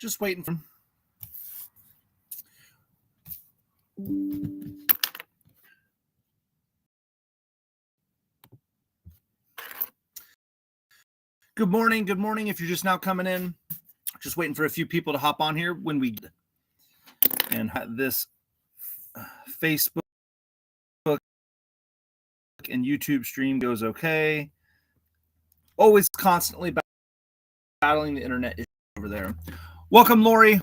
Just waiting for. Good morning. Good morning. If you're just now coming in, just waiting for a few people to hop on here when we and this Facebook and YouTube stream goes okay. Always constantly battling the internet issue over there. Welcome, Lori.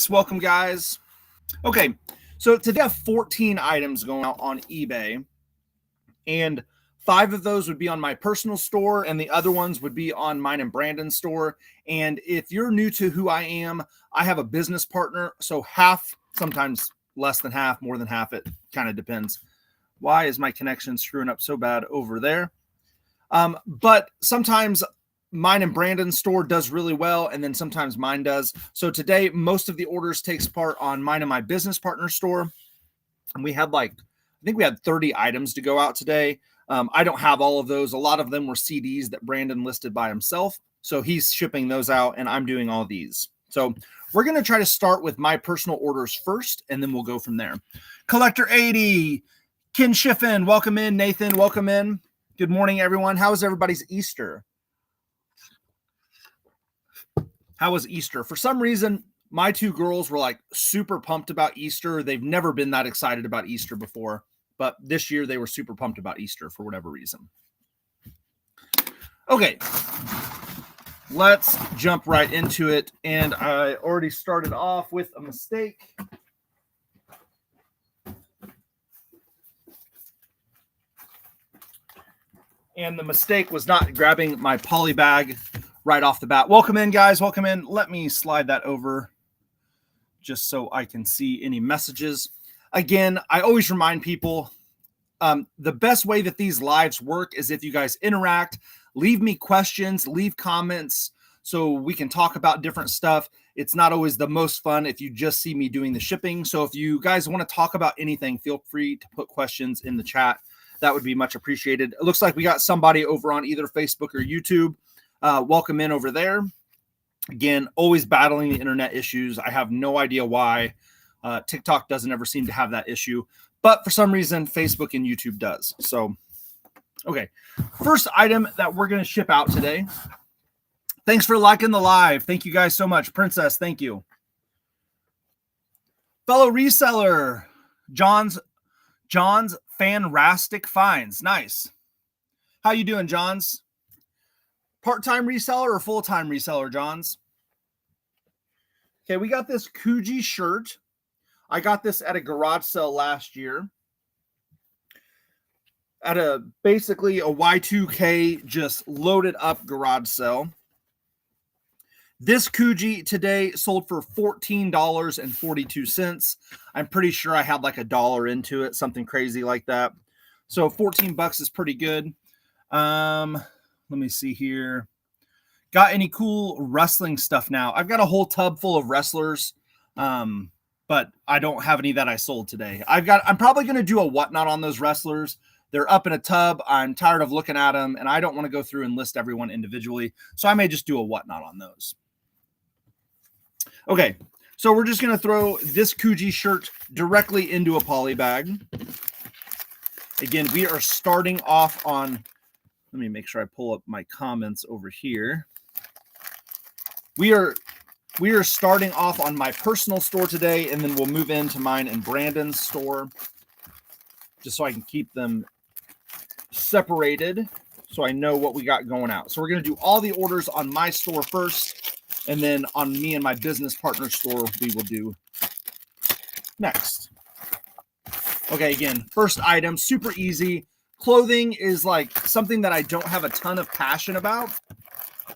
Welcome, guys. Okay, so today I have 14 items going out on eBay, and 5 of those would be on my personal store, and the other ones would be on mine and Brandon's store. And if you're new to who I am, I have a business partner, so half, sometimes less than half, more than half, it kind of depends. Why is my connection screwing up so bad over there? But sometimes mine and Brandon's store does really well, and then sometimes mine does. So today, most of the orders takes part on mine and my business partner store. And we had I think we had 30 items to go out today. I don't have all of those. A lot of them were CDs that Brandon listed by himself. So he's shipping those out, and I'm doing all these. So we're going to try to start with my personal orders first, and then we'll go from there. Collector 80, Ken Schiffen, welcome in. Nathan, welcome in. Good morning, everyone. How was everybody's Easter? How was Easter? For some reason, my 2 girls were like super pumped about Easter. They've never been that excited about Easter before, but this year they were super pumped about Easter for whatever reason. Okay, let's jump right into it. And I already started off with a mistake. And the mistake was not grabbing my poly bag right off the bat. Welcome in, guys. Welcome in. Let me slide that over just so I can see any messages. Again, I always remind people, the best way that these lives work is if you guys interact, leave me questions, leave comments so we can talk about different stuff. It's not always the most fun if you just see me doing the shipping. So if you guys want to talk about anything, feel free to put questions in the chat. That would be much appreciated. It looks like we got somebody over on either Facebook or YouTube. Welcome in over there. Again, always battling the internet issues. I have no idea why. TikTok doesn't ever seem to have that issue, but for some reason, Facebook and YouTube does. So, okay. First item that we're going to ship out today. Thanks for liking the live. Thank you guys so much. Princess, thank you. Fellow reseller, John's Fantastic Finds. Nice. How you doing, Johns? Part-time reseller or full-time reseller, Johns? Okay, we got this Coogee shirt. I got this at a garage sale last year. At basically a Y2K just loaded up garage sale. This Coogee today sold for $14.42. I'm pretty sure I had like $1 into it, something crazy like that. So 14 bucks is pretty good. Let me see here. Got any cool wrestling stuff now? I've got a whole tub full of wrestlers, but I don't have any that I sold today. I'm probably going to do a whatnot on those wrestlers. They're up in a tub. I'm tired of looking at them, and I don't want to go through and list everyone individually. So I may just do a whatnot on those. Okay, so we're just going to throw this Coogee shirt directly into a poly bag. Again, we are starting off on... Let me make sure I pull up my comments over here. We are starting off on my personal store today, and then we'll move into mine and Brandon's store, just so I can keep them separated so I know what we got going out. So we're going to do all the orders on my store first, and then on me and my business partner store, we will do next. Okay, again, first item, super easy. Clothing is like something that I don't have a ton of passion about,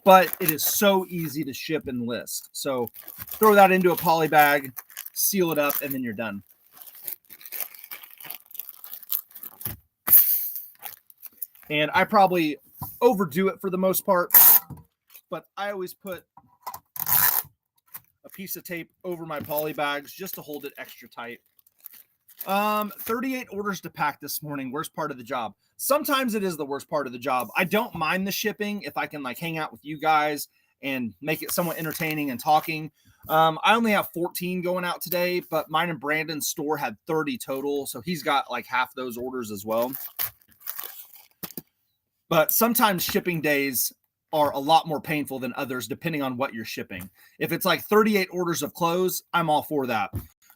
but it is so easy to ship and list. So throw that into a poly bag, seal it up, and then you're done. And I probably overdo it for the most part, but I always put a piece of tape over my poly bags just to hold it extra tight. 38 orders to pack this morning. Worst part of the job. Sometimes it is the worst part of the job. I don't mind the shipping if I can like hang out with you guys and make it somewhat entertaining and talking. I only have 14 going out today, but mine and Brandon's store had 30 total. So he's got like half those orders as well. But sometimes shipping days are a lot more painful than others, depending on what you're shipping. If it's like 38 orders of clothes, I'm all for that.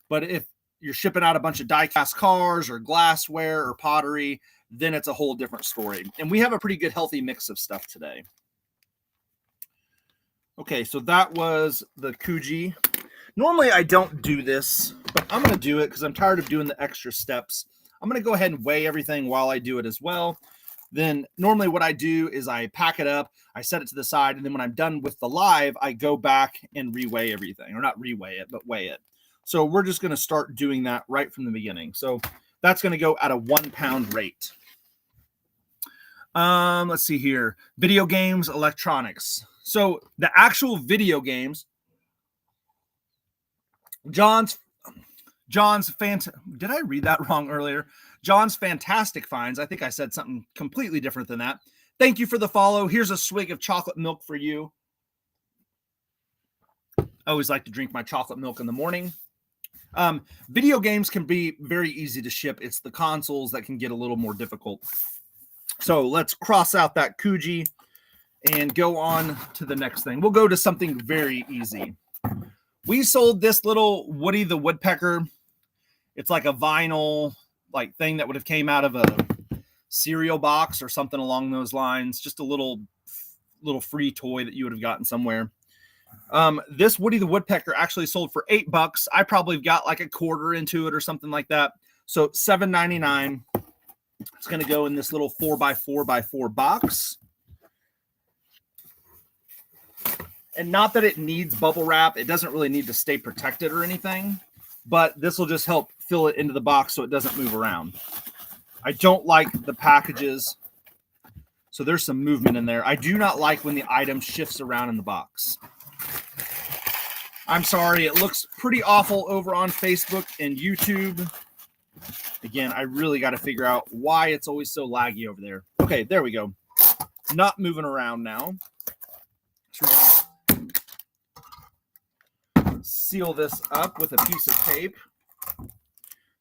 But if you're shipping out a bunch of die-cast cars or glassware or pottery, then it's a whole different story. And we have a pretty good, healthy mix of stuff today. Okay, so that was the Kuji. Normally, I don't do this, but I'm going to do it because I'm tired of doing the extra steps. I'm going to go ahead and weigh everything while I do it as well. Then normally what I do is I pack it up, I set it to the side, and then when I'm done with the live, I go back and reweigh everything, or not reweigh it, but weigh it. So we're just going to start doing that right from the beginning. So that's going to go at a 1 pound rate. Let's see here. Video games, electronics. So the actual video games, did I read that wrong earlier? John's Fantastic Finds. I think I said something completely different than that. Thank you for the follow. Here's a swig of chocolate milk for you. I always like to drink my chocolate milk in the morning. Video games can be very easy to ship. It's the consoles that can get a little more difficult. So let's cross out that Kuji and go on to the next thing. We'll go to something very easy. We sold this little Woody the Woodpecker. It's like a vinyl like thing that would have came out of a cereal box or something along those lines. Just a little free toy that you would have gotten somewhere. This Woody the Woodpecker actually sold for $8. I probably got like a quarter into it or something like that. So $7.99. It's going to go in this little 4x4x4 box. And not that it needs bubble wrap. It doesn't really need to stay protected or anything. But this will just help fill it into the box so it doesn't move around. I don't like the packages. So there's some movement in there. I do not like when the item shifts around in the box. I'm sorry. It looks pretty awful over on Facebook and YouTube. Again, I really got to figure out why it's always so laggy over there. Okay, there we go. Not moving around now. So we're going to seal this up with a piece of tape.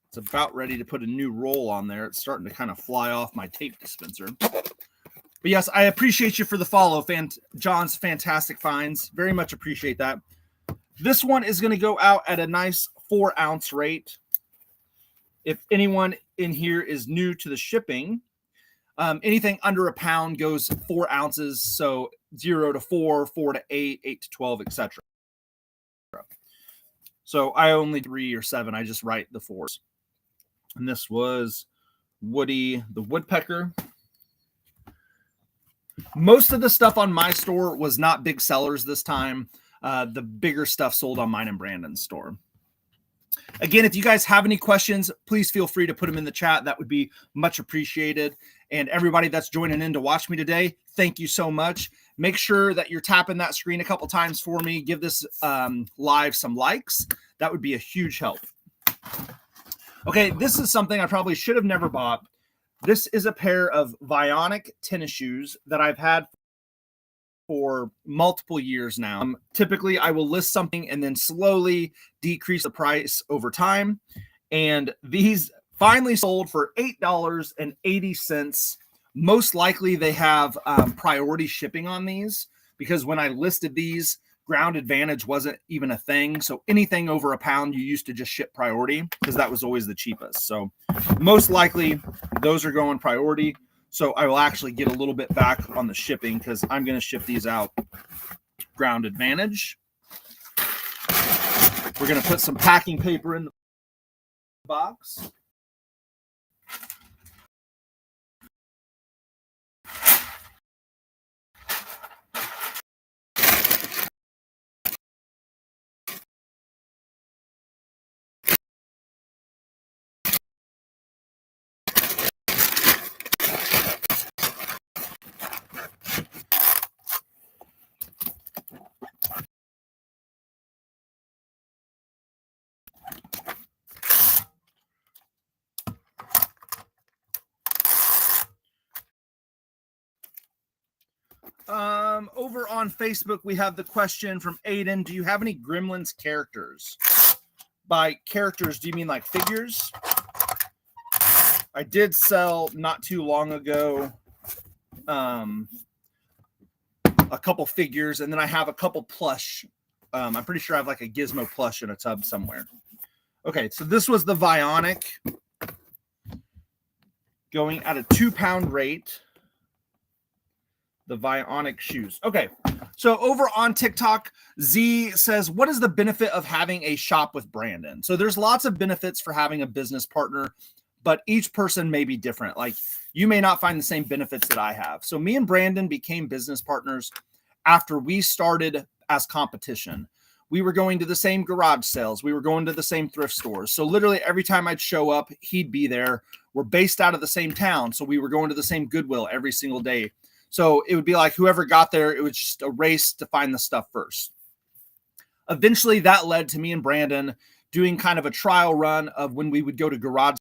It's about ready to put a new roll on there. It's starting to kind of fly off my tape dispenser. But yes, I appreciate you for the follow, John's Fantastic Finds. Very much appreciate that. This one is going to go out at a nice 4-ounce rate. If anyone in here is new to the shipping, anything under a pound goes 4 ounces. So 0 to 4, 4 to 8, 8 to 12, etc. So I only 3 or 7. I just write the 4s. And this was Woody the Woodpecker. Most of the stuff on my store was not big sellers this time. The bigger stuff sold on mine and Brandon's store. Again, if you guys have any questions, please feel free to put them in the chat. That would be much appreciated. And everybody that's joining in to watch me today, thank you so much. Make sure that you're tapping that screen a couple times for me. Give this live some likes. That would be a huge help. Okay, this is something I probably should have never bought. This is a pair of Vionic tennis shoes that I've had for multiple years now. Typically, I will list something and then slowly decrease the price over time. And these finally sold for $8.80. Most likely they have priority shipping on these because when I listed these, Ground Advantage wasn't even a thing. So anything over a pound, you used to just ship priority because that was always the cheapest. So most likely those are going priority. So I will actually get a little bit back on the shipping because I'm going to ship these out Ground Advantage. We're going to put some packing paper in the box. Over on Facebook, we have the question from Aiden. Do you have any Gremlins characters? By characters, do you mean like figures? I did sell not too long ago a couple figures, and then I have a couple plush. I'm pretty sure I have like a Gizmo plush in a tub somewhere. Okay, so this was the Vionic going at a 2-pound rate. The Vionic shoes. Okay, so over on TikTok, Z says, what is the benefit of having a shop with Brandon? So there's lots of benefits for having a business partner, but each person may be different. Like you may not find the same benefits that I have. So me and Brandon became business partners after we started as competition. We were going to the same garage sales. We were going to the same thrift stores. So literally every time I'd show up, he'd be there. We're based out of the same town. So we were going to the same Goodwill every single day. So it would be like whoever got there, it was just a race to find the stuff first. Eventually that led to me and Brandon doing kind of a trial run of when we would go to garage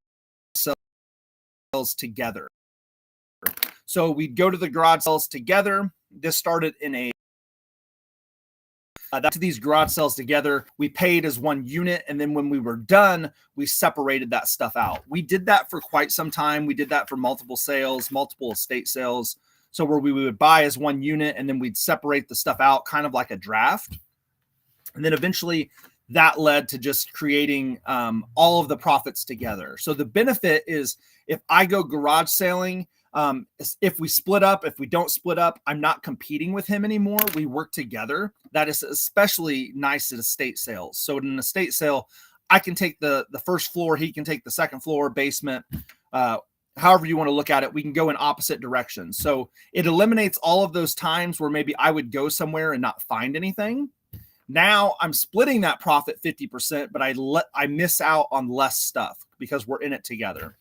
sales together. So we'd go to the garage sales together. This started in a to these garage sales together. We paid as one unit. And then when we were done, we separated that stuff out. We did that for quite some time. We did that for multiple sales, multiple estate sales. So where we would buy as one unit and then we'd separate the stuff out kind of like a draft. And then eventually that led to just creating all of the profits together. So the benefit is if I go garage selling, if we split up, if we don't split up, I'm not competing with him anymore. We work together. That is especially nice at estate sales. So in an estate sale, I can take the first floor. He can take the second floor, basement, however you want to look at it. We can go in opposite directions. So it eliminates all of those times where maybe I would go somewhere and not find anything. Now I'm splitting that profit 50%, but I miss out on less stuff because we're in it together.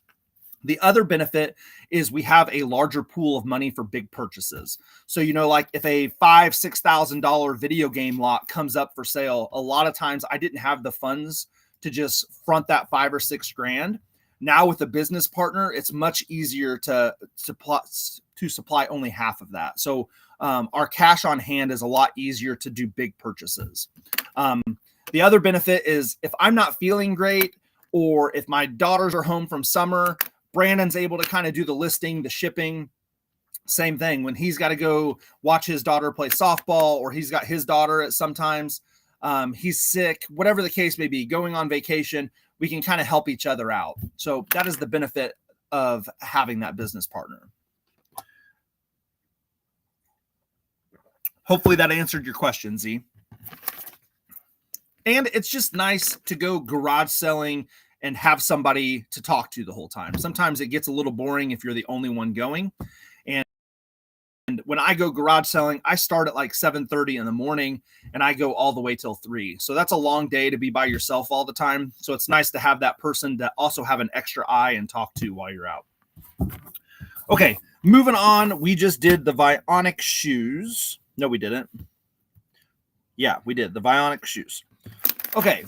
The other benefit is we have a larger pool of money for big purchases. So, you know, like if a $5,000-$6,000 video game lot comes up for sale, a lot of times I didn't have the funds to just front that $5 or $6 grand. Now with a business partner, it's much easier to supply only half of that. So our cash on hand is a lot easier to do big purchases. The other benefit is if I'm not feeling great or if my daughters are home from summer, Brandon's able to kind of do the listing, the shipping. Same thing when he's got to go watch his daughter play softball or he's got his daughter at sometimes he's sick, whatever the case may be, going on vacation, we can kind of help each other out. So that is the benefit of having that business partner. Hopefully that answered your question, Z. And it's just nice to go garage selling and have somebody to talk to the whole time. Sometimes it gets a little boring if you're the only one going. And when I go garage selling, I start at like 7:30 in the morning and I go all the way till 3. So that's a long day to be by yourself all the time. So it's nice to have that person to also have an extra eye and talk to while you're out. Okay, moving on. We just did the Vionic shoes. No, we didn't. Yeah, we did the Vionic shoes. Okay,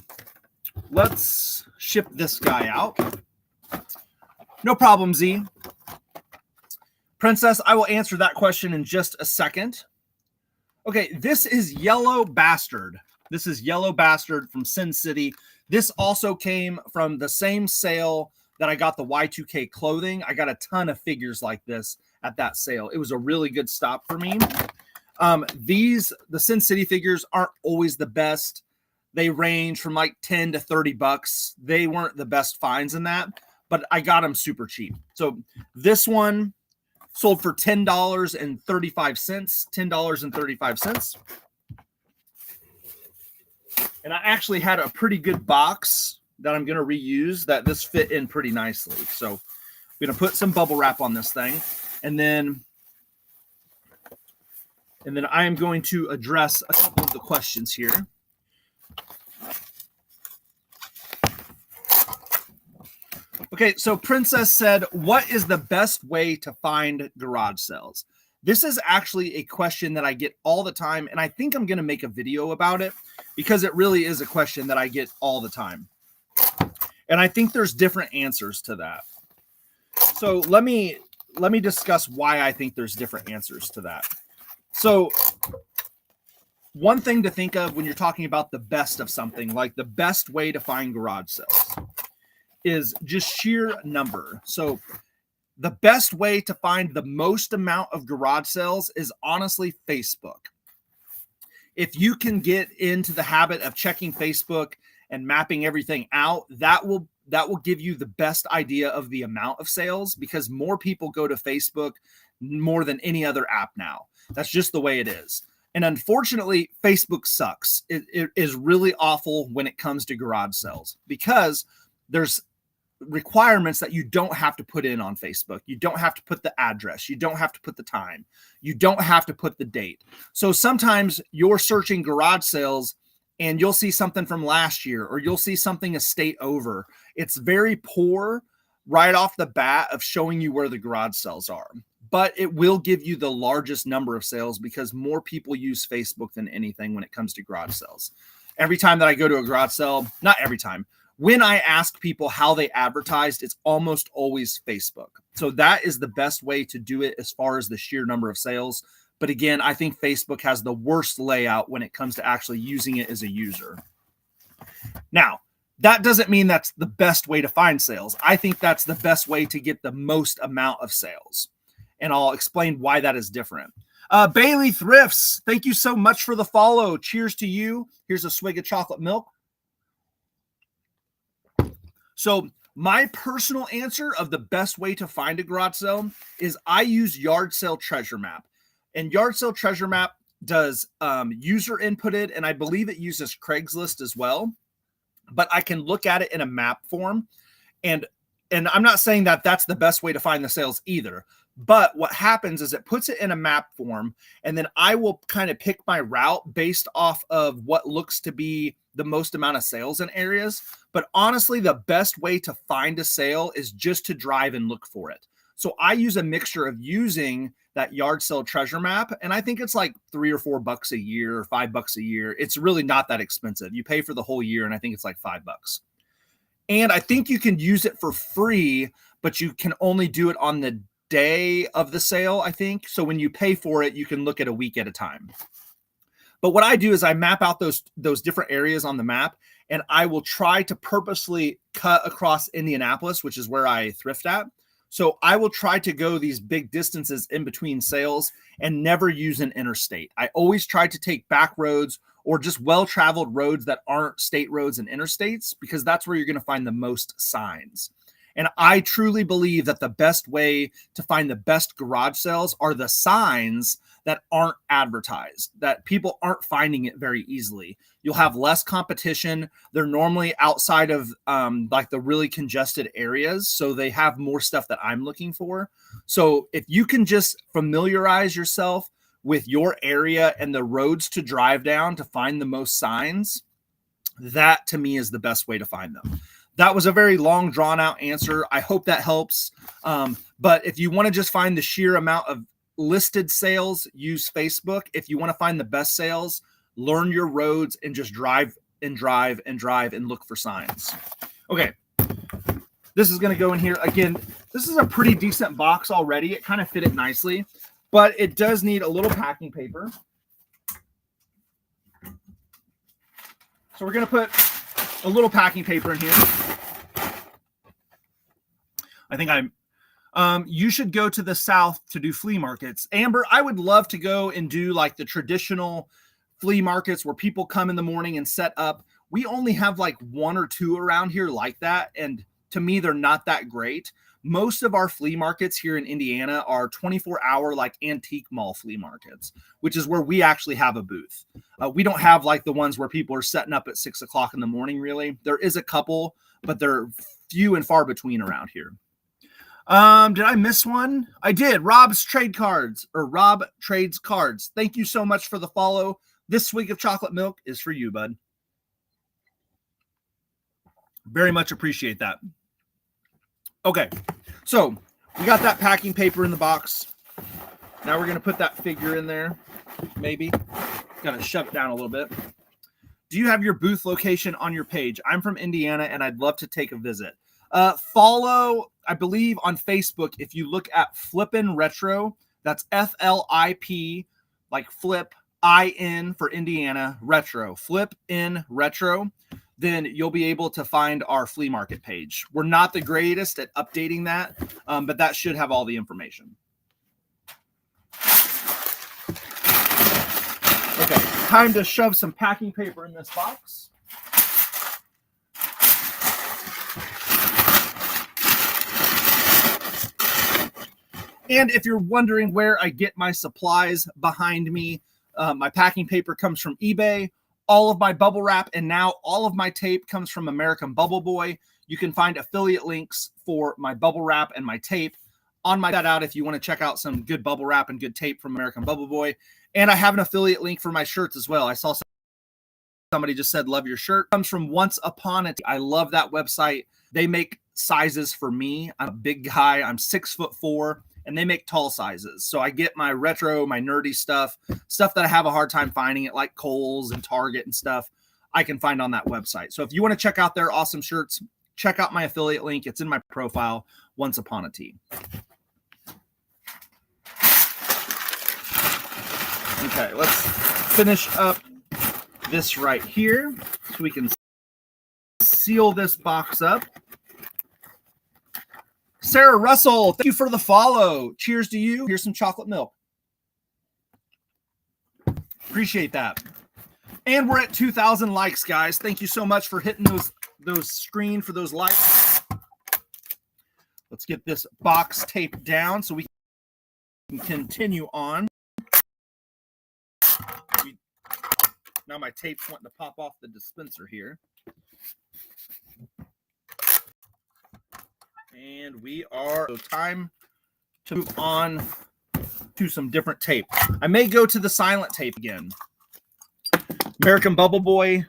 let's ship this guy out. No problem, Z. Princess, I will answer that question in just a second. Okay, this is Yellow Bastard. This is Yellow Bastard from Sin City. This also came from the same sale that I got the Y2K clothing. I got a ton of figures like this at that sale. It was a really good stop for me. The Sin City figures aren't always the best. They range from like 10 to 30 bucks. They weren't the best finds in that, but I got them super cheap. So this one sold for $10.35. $10.35. And I actually had a pretty good box that I'm going to reuse that this fit in pretty nicely. So I'm going to put some bubble wrap on this thing. And then I am going to address a couple of the questions here. Okay, so Princess said, what is the best way to find garage sales? This is actually a question that I get all the time, and I think I'm going to make a video about it because it really is a question that I get all the time. And I think there's different answers to that. So let me discuss why I think there's different answers to that. So one thing to think of when you're talking about the best of something, like the best way to find garage sales, is just sheer number. So the best way to find the most amount of garage sales is honestly Facebook. If you can get into the habit of checking Facebook and mapping everything out, that will give you the best idea of the amount of sales, because more people go to Facebook more than any other app now. That's just the way it is. And unfortunately, Facebook sucks. It is really awful when it comes to garage sales, because there's requirements that you don't have to put in on Facebook. You don't have to put the address. You don't have to put the time. You don't have to put the date. So sometimes you're searching garage sales and you'll see something from last year, or you'll see something a state over. It's very poor right off the bat of showing you where the garage sales are. But it will give you the largest number of sales, because more people use Facebook than anything when it comes to garage sales. Every time that I go to a garage sale, not every time, when I ask people how they advertised, it's almost always Facebook. So that is the best way to do it as far as the sheer number of sales. But again, I think Facebook has the worst layout when it comes to actually using it as a user. Now, that doesn't mean that's the best way to find sales. I think that's the best way to get the most amount of sales. And I'll explain why that is different. Bailey Thrifts, thank you so much for the follow. Cheers to you. Here's a swig of chocolate milk. So my personal answer of the best way to find a garage sale is I use Yard Sale Treasure Map. And Yard Sale Treasure Map does user inputted, and I believe it uses Craigslist as well. But I can look at it in a map form. And I'm not saying that that's the best way to find the sales either. But what happens is it puts it in a map form, and then I will kind of pick my route based off of what looks to be the most amount of sales in areas. But honestly, the best way to find a sale is just to drive and look for it. So I use a mixture of using that Yard Sale Treasure Map, and I think it's like $3 or $4 a year, or $5 a year. It's really not that expensive. You pay for the whole year, and I think it's like $5. And I think you can use it for free, but you can only do it on the day of the sale, I think. So when you pay for it, you can look at a week at a time. But what I do is I map out those different areas on the map, and I will try to purposely cut across Indianapolis, which is where I thrift at. So I will try to go these big distances in between sales and never use an interstate. I always try to take back roads or just well-traveled roads that aren't state roads and interstates, because that's where you're going to find the most signs. And I truly believe that the best way to find the best garage sales are the signs that aren't advertised, that people aren't finding it very easily. You'll have less competition. They're normally outside of like the really congested areas, so they have more stuff that I'm looking for. So if you can just familiarize yourself with your area and the roads to drive down to find the most signs, that to me is the best way to find them. That was a very long, drawn-out answer. I hope that helps. But if you want to just find the sheer amount of listed sales, use Facebook. If you want to find the best sales, learn your roads and just drive and drive and drive and look for signs. Okay. This is going to go in here. Again, this is a pretty decent box already. It kind of fit it nicely, but it does need a little packing paper. So we're going to put a little packing paper in here. I think you should go to the South to do flea markets. Amber, I would love to go and do like the traditional flea markets where people come in the morning and set up. We only have like 1 or 2 around here like that. And to me, they're not that great. Most of our flea markets here in Indiana are 24-hour like antique mall flea markets, which is where we actually have a booth. We don't have like the ones where people are setting up at 6 o'clock in the morning, really. There is a couple, but they're few and far between around here. Did I miss one? I did. Rob Trades Cards. Thank you so much for the follow. This swig of chocolate milk is for you, bud. Very much appreciate that. Okay, so we got that packing paper in the box. Now we're going to put that figure in there, maybe. Got to shove it down a little bit. Do you have your booth location on your page? I'm from Indiana, and I'd love to take a visit. Follow, I believe, on Facebook. If you look at Flippin' Retro, that's FLIP, like flip, IN for Indiana, retro, flip in retro, then you'll be able to find our flea market page. We're not the greatest at updating that, but that should have all the information. Okay, time to shove some packing paper in this box. And if you're wondering where I get my supplies behind me, my packing paper comes from eBay. All of my bubble wrap and now all of my tape comes from American Bubble Boy. You can find affiliate links for my bubble wrap and my tape on my shout out if you want to check out some good bubble wrap and good tape from American Bubble Boy. And I have an affiliate link for my shirts as well. I saw somebody just said, love your shirt. It comes from Once Upon a Time. I love that website. They make sizes for me. I'm a big guy. I'm 6'4", and they make tall sizes. So I get my retro, my nerdy stuff that I have a hard time finding at like Kohl's and Target and stuff, I can find on that website. So if you want to check out their awesome shirts, check out my affiliate link. It's in my profile, Once Upon a Tea. Okay, let's finish up this right here so we can seal this box up. Sarah Russell, thank you for the follow. Cheers to you. Here's some chocolate milk. Appreciate that. And we're at 2,000 likes, guys. Thank you so much for hitting those screen for those likes. Let's get this box taped down so we can continue on. Now my tape's wanting to pop off the dispenser here. And we are time to move on to some different tape. I may go to the silent tape again. American Bubble Boy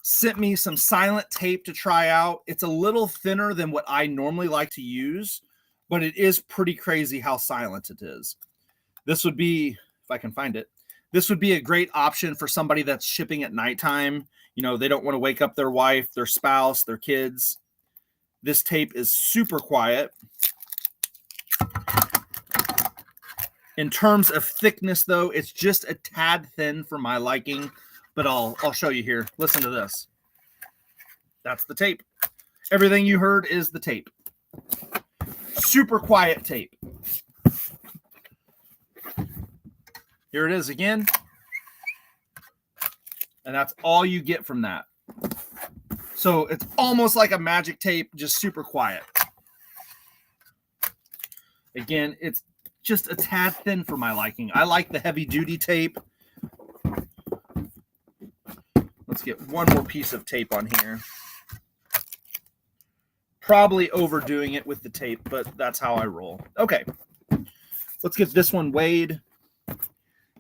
sent me some silent tape to try out. It's a little thinner than what I normally like to use, but it is pretty crazy how silent it is. This would be, if I can find it, this would be a great option for somebody that's shipping at nighttime. You know, they don't want to wake up their wife, their spouse, their kids. This tape is super quiet. In terms of thickness, though, it's just a tad thin for my liking, but I'll show you here. Listen to this. That's the tape. Everything you heard is the tape. Super quiet tape. Here it is again. And that's all you get from that. So it's almost like a magic tape, just super quiet. Again, it's just a tad thin for my liking. I like the heavy duty tape. Let's get one more piece of tape on here. Probably overdoing it with the tape, but that's how I roll. Okay, let's get this one weighed.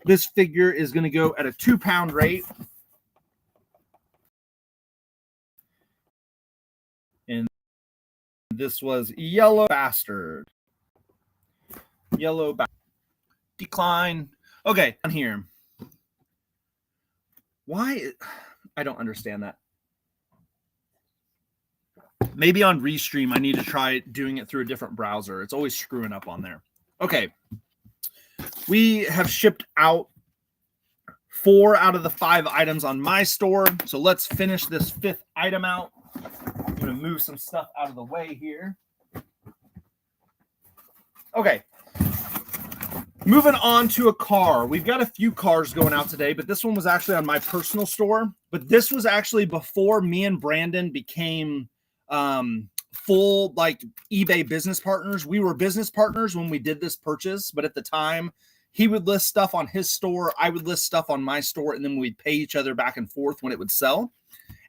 This figure is going to go at a 2-pound rate. And this was Yellow Bastard. Yellow Bastard. Decline. Okay, on here. Why? I don't understand that. Maybe on Restream, I need to try doing it through a different browser. It's always screwing up on there. Okay. We have shipped out 4 out of the 5 items on my store. So let's finish this 5th item out. I'm going to move some stuff out of the way here. Okay. Moving on to a car. We've got a few cars going out today, but this one was actually on my personal store. But this was actually before me and Brandon became full like eBay business partners. We were business partners when we did this purchase, but at the time he would list stuff on his store, I would list stuff on my store, and then we'd pay each other back and forth when it would sell.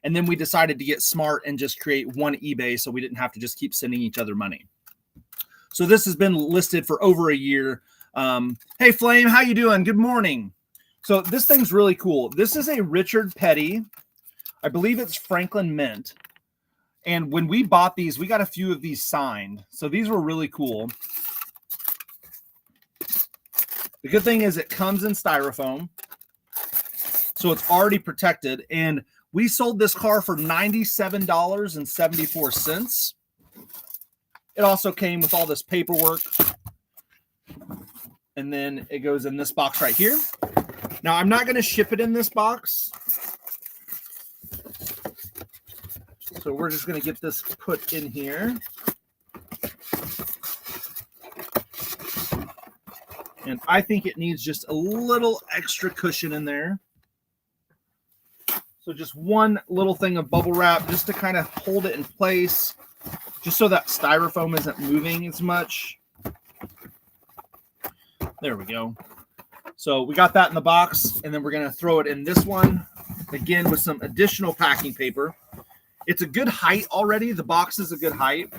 And then we decided to get smart and just create one eBay so we didn't have to just keep sending each other money. So this has been listed for over a year. Hey Flame, how you doing? Good morning. So this thing's really cool. This is a Richard Petty. I believe it's Franklin Mint. And when we bought these, we got a few of these signed. So these were really cool. The good thing is it comes in styrofoam. So it's already protected. And we sold this car for $97.74. It also came with all this paperwork. and then it goes in this box right here. Now, I'm not going to ship it in this box. So we're just going to get this put in here. And I think it needs just a little extra cushion in there. So just one little thing of bubble wrap just to kind of hold it in place, just so that styrofoam isn't moving as much. There we go. So we got that in the box, and then we're going to throw it in this one, again, with some additional packing paper. It's a good height already. The box is a good height.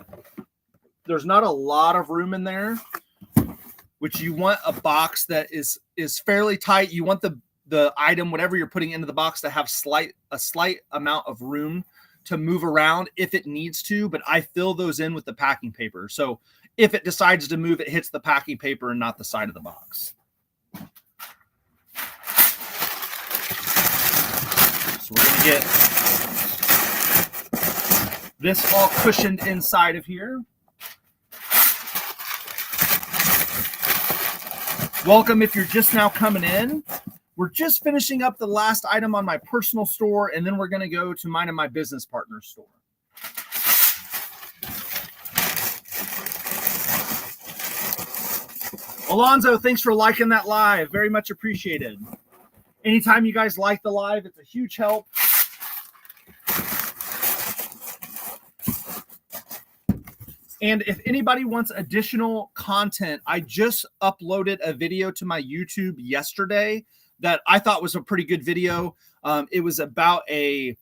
There's not a lot of room in there, which you want a box that is fairly tight. You want the item, whatever you're putting into the box, to have a slight amount of room to move around if it needs to, but I fill those in with the packing paper. So if it decides to move, it hits the packing paper and not the side of the box. So we're going to get this all cushioned inside of here. Welcome if you're just now coming in. We're just finishing up the last item on my personal store, and then we're going to go to mine and my business partner's store. Alonzo, thanks for liking that live. Very much appreciated. Anytime you guys like the live, it's a huge help. And if anybody wants additional content, I just uploaded a video to my YouTube yesterday that I thought was a pretty good video. It was about a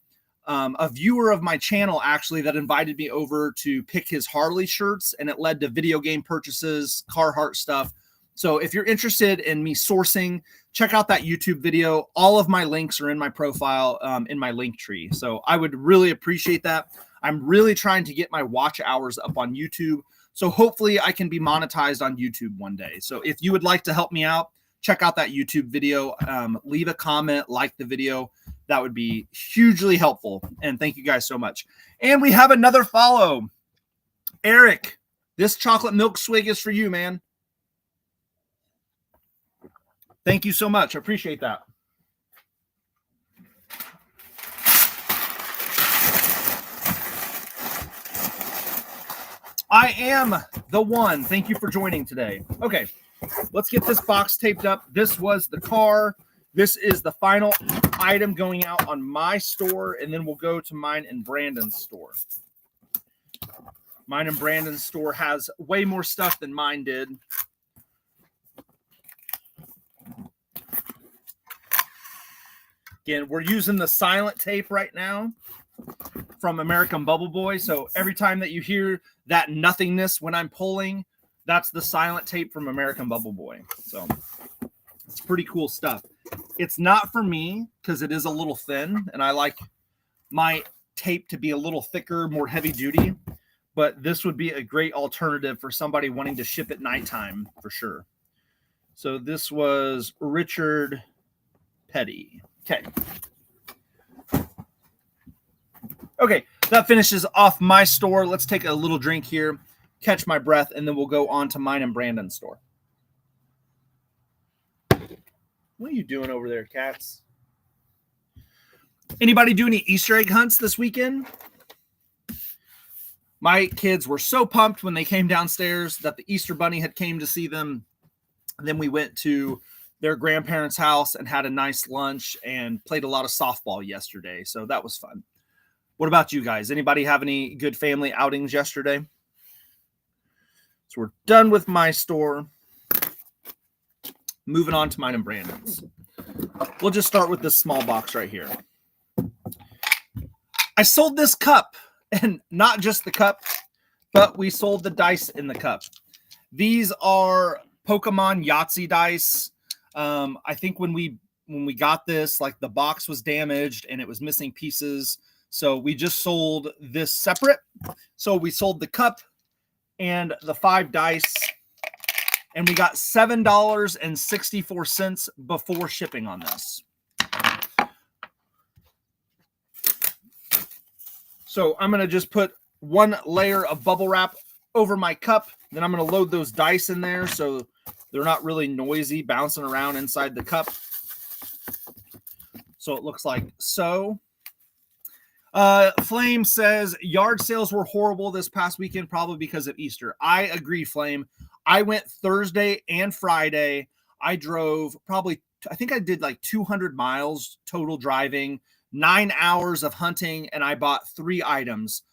viewer of my channel, actually, that invited me over to pick his Harley shirts, and it led to video game purchases, Carhartt stuff. So if you're interested in me sourcing, check out that YouTube video. All of my links are in my profile, in my link tree. So I would really appreciate that. I'm really trying to get my watch hours up on YouTube. So hopefully I can be monetized on YouTube one day. So if you would like to help me out, check out that YouTube video. Leave a comment, like the video. That would be hugely helpful. And thank you guys so much. And we have another follow. Eric, this chocolate milk swig is for you, man. Thank you so much. I appreciate that. I am the one. Thank you for joining today. Okay, let's get this box taped up. This was the car. This is the final item going out on my store, and then we'll go to mine and Brandon's store. Mine and Brandon's store has way more stuff than mine did. Again, we're using the silent tape right now from American Bubble Boy. So every time that you hear that nothingness when I'm pulling, that's the silent tape from American Bubble Boy. So it's pretty cool stuff. It's not for me because it is a little thin, and I like my tape to be a little thicker, more heavy duty. But this would be a great alternative for somebody wanting to ship at nighttime for sure. So this was Richard Petty. Okay. Okay, that finishes off my store. Let's take a little drink here, catch my breath, and then we'll go on to mine and Brandon's store. What are you doing over there, cats? Anybody do any Easter egg hunts this weekend? My kids were so pumped when they came downstairs that the Easter Bunny had came to see them. Then we went to their grandparents' house and had a nice lunch and played a lot of softball yesterday. So that was fun. What about you guys? Anybody have any good family outings yesterday? So we're done with my store. Moving on to mine and Brandon's. We'll just start with this small box right here. I sold this cup, and not just the cup, but we sold the dice in the cup. These are Pokemon Yahtzee dice. I think when we got this, like the box was damaged and it was missing pieces. So we just sold this separate. So we sold the cup and the 5 dice, and we got $7.64 before shipping on this. So I'm going to just put one layer of bubble wrap over my cup. Then I'm going to load those dice in there. So They're not really noisy, bouncing around inside the cup. So it looks like so. Flame says yard sales were horrible this past weekend, probably because of Easter. I agree, Flame. I went Thursday and Friday. I drove I think I did like 200 miles total driving, 9 hours of hunting, and I bought 3 items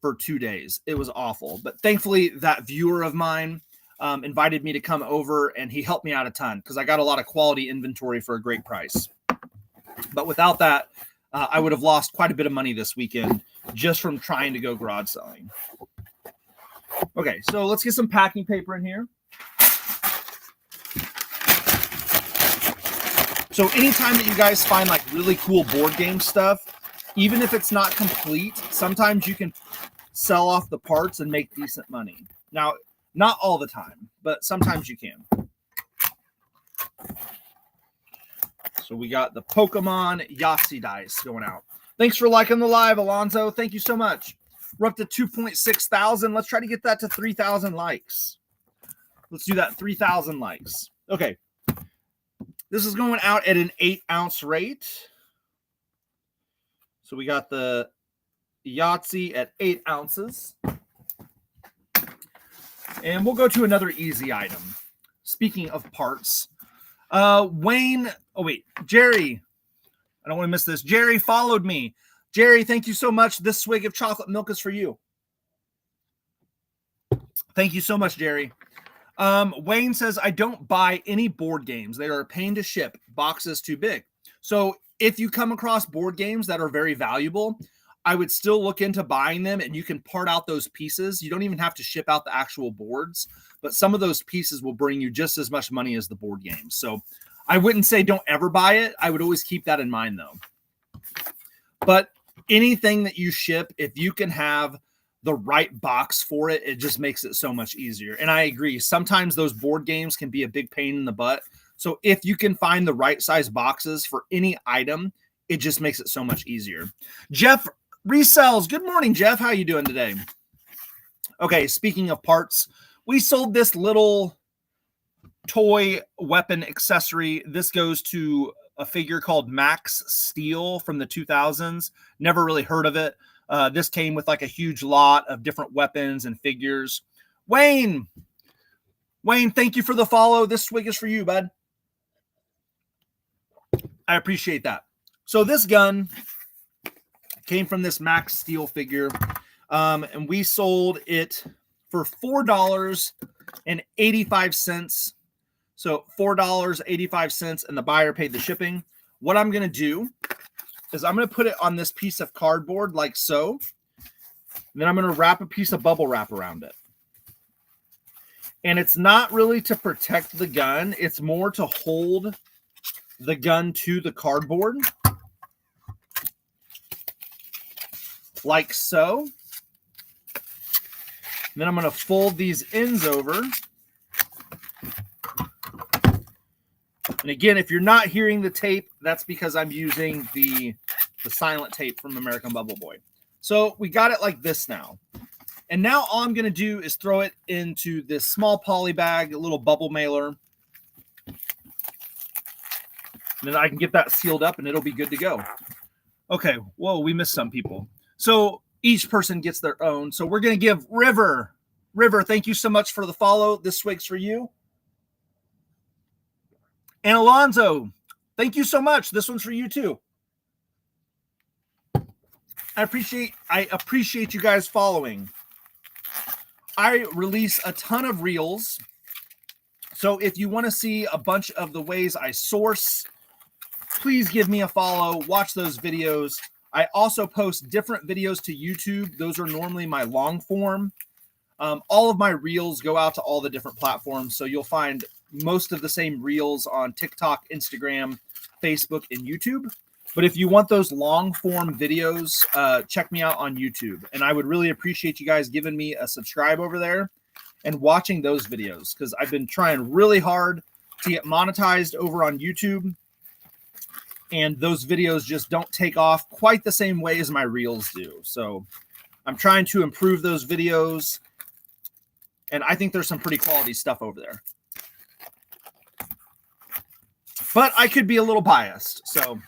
for 2 days. It was awful. But thankfully, that viewer of mine invited me to come over, and he helped me out a ton because I got a lot of quality inventory for a great price. But without that, I would have lost quite a bit of money this weekend just from trying to go garage selling. Okay, so let's get some packing paper in here. So anytime that you guys find like really cool board game stuff, even if it's not complete, sometimes you can sell off the parts and make decent money. Now, not all the time, but sometimes you can. So we got the Pokemon Yahtzee dice going out. Thanks for liking the live, Alonzo. Thank you so much. We're up to 2.6 thousand. Let's try to get that to 3,000 likes. Let's do that. 3,000 likes. Okay. This is going out at an 8-ounce rate. So we got the Yahtzee at 8 ounces. And we'll go to another easy item. Speaking of parts, Jerry, I don't want to miss this. Jerry followed me. Jerry, thank you so much. This swig of chocolate milk is for you. Thank you so much, Jerry. Wayne says, I don't buy any board games. They are a pain to ship. Box is too big. So if you come across board games that are very valuable, I would still look into buying them, and you can part out those pieces. You don't even have to ship out the actual boards, but some of those pieces will bring you just as much money as the board games. So I wouldn't say don't ever buy it. I would always keep that in mind, though. But anything that you ship, if you can have the right box for it, it just makes it so much easier. And I agree. Sometimes those board games can be a big pain in the butt. So if you can find the right size boxes for any item, it just makes it so much easier. Jeff resells. Good morning, Jeff. How you doing today? Okay, speaking of parts, we sold this little toy weapon accessory. This goes to a figure called Max Steel from the 2000s. Never really heard of it. This came with like a huge lot of different weapons and figures. Wayne, thank you for the follow. This swig is for you, bud. I appreciate that. So this gun came from this Max Steel figure, and we sold it for $4.85. So $4.85, and the buyer paid the shipping. What I'm going to do is I'm going to put it on this piece of cardboard like so. And then I'm going to wrap a piece of bubble wrap around it. And it's not really to protect the gun. It's more to hold the gun to the cardboard. Like so. And then I'm going to fold these ends over. And again, if you're not hearing the tape, that's because I'm using the silent tape from American Bubble Boy. So we got it like this now. And now all I'm going to do is throw it into this small poly bag, a little bubble mailer. And then I can get that sealed up and it'll be good to go. Okay, whoa, we missed some people. So each person gets their own. So we're going to give River, thank you so much for the follow. This swig's for you. And Alonzo, thank you so much. This one's for you too. I appreciate you guys following. I release a ton of reels. So if you want to see a bunch of the ways I source, please give me a follow. Watch those videos. I also post different videos to YouTube. Those are normally my long form. All of my reels go out to all the different platforms. So you'll find most of the same reels on TikTok, Instagram, Facebook, and YouTube. But if you want those long form videos, check me out on YouTube. And I would really appreciate you guys giving me a subscribe over there and watching those videos, because I've been trying really hard to get monetized over on YouTube. And those videos just don't take off quite the same way as my reels do. So I'm trying to improve those videos. And I think there's some pretty quality stuff over there. but I could be a little biased. So,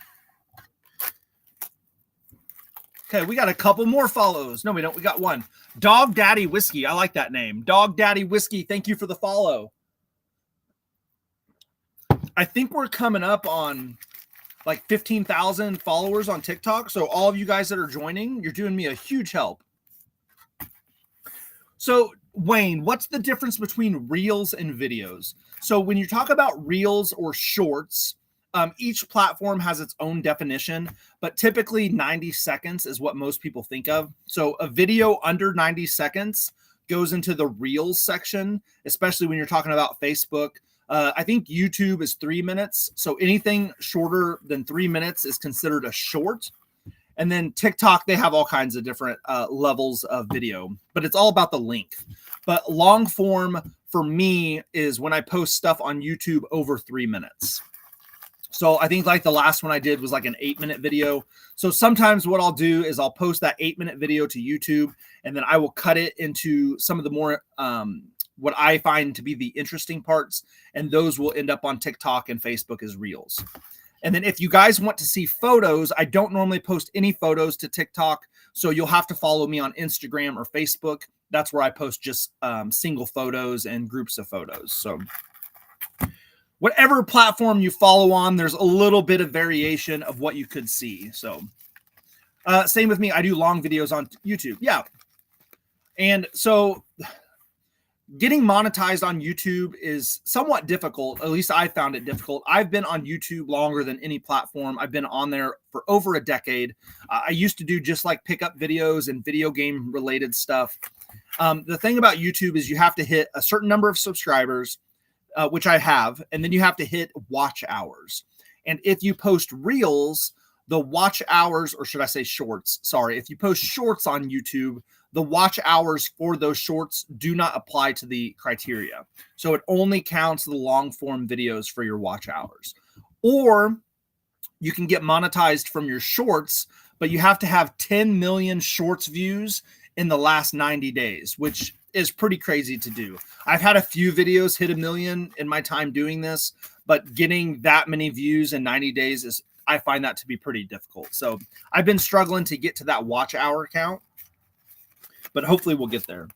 okay, we got a couple more follows. No, we don't. We got one. Dog Daddy Whiskey. I like that name. Dog Daddy Whiskey. Thank you for the follow. I think we're coming up on like 15,000 followers on TikTok. So all of you guys that are joining, you're doing me a huge help. So Wayne, what's the difference between reels and videos? So when you talk about reels or shorts, each platform has its own definition, but typically 90 seconds is what most people think of. So a video under 90 seconds goes into the reels section, especially when you're talking about Facebook. I think YouTube is 3 minutes. So anything shorter than 3 minutes is considered a short. And then TikTok, they have all kinds of different levels of video, but it's all about the length. But long form for me is when I post stuff on YouTube over 3 minutes. So I think like the last one I did was like an 8-minute video. So sometimes what I'll do is I'll post that 8-minute video to YouTube, and then I will cut it into some of the more what I find to be the interesting parts, and those will end up on TikTok and Facebook as reels. And then if you guys want to see photos, I don't normally post any photos to TikTok, so you'll have to follow me on Instagram or Facebook. That's where I post just single photos and groups of photos. So whatever platform you follow on, there's a little bit of variation of what you could see. So same with me. I do long videos on YouTube. Yeah. And so getting monetized on YouTube is somewhat difficult. At least I found it difficult. I've been on YouTube longer than any platform. I've been on there for over a decade. I used to do just like pickup videos and video game related stuff. The thing about YouTube is you have to hit a certain number of subscribers, which I have, and then you have to hit watch hours. And if you post reels, the watch hours, or should I say shorts? Sorry. If you post shorts on YouTube, the watch hours for those shorts do not apply to the criteria. So it only counts the long form videos for your watch hours. Or you can get monetized from your shorts, but you have to have 10 million shorts views in the last 90 days, which is pretty crazy to do. I've had a few videos hit 1 million in my time doing this, but getting that many views in 90 days is, I find that to be pretty difficult. So I've been struggling to get to that watch hour count, but hopefully we'll get there.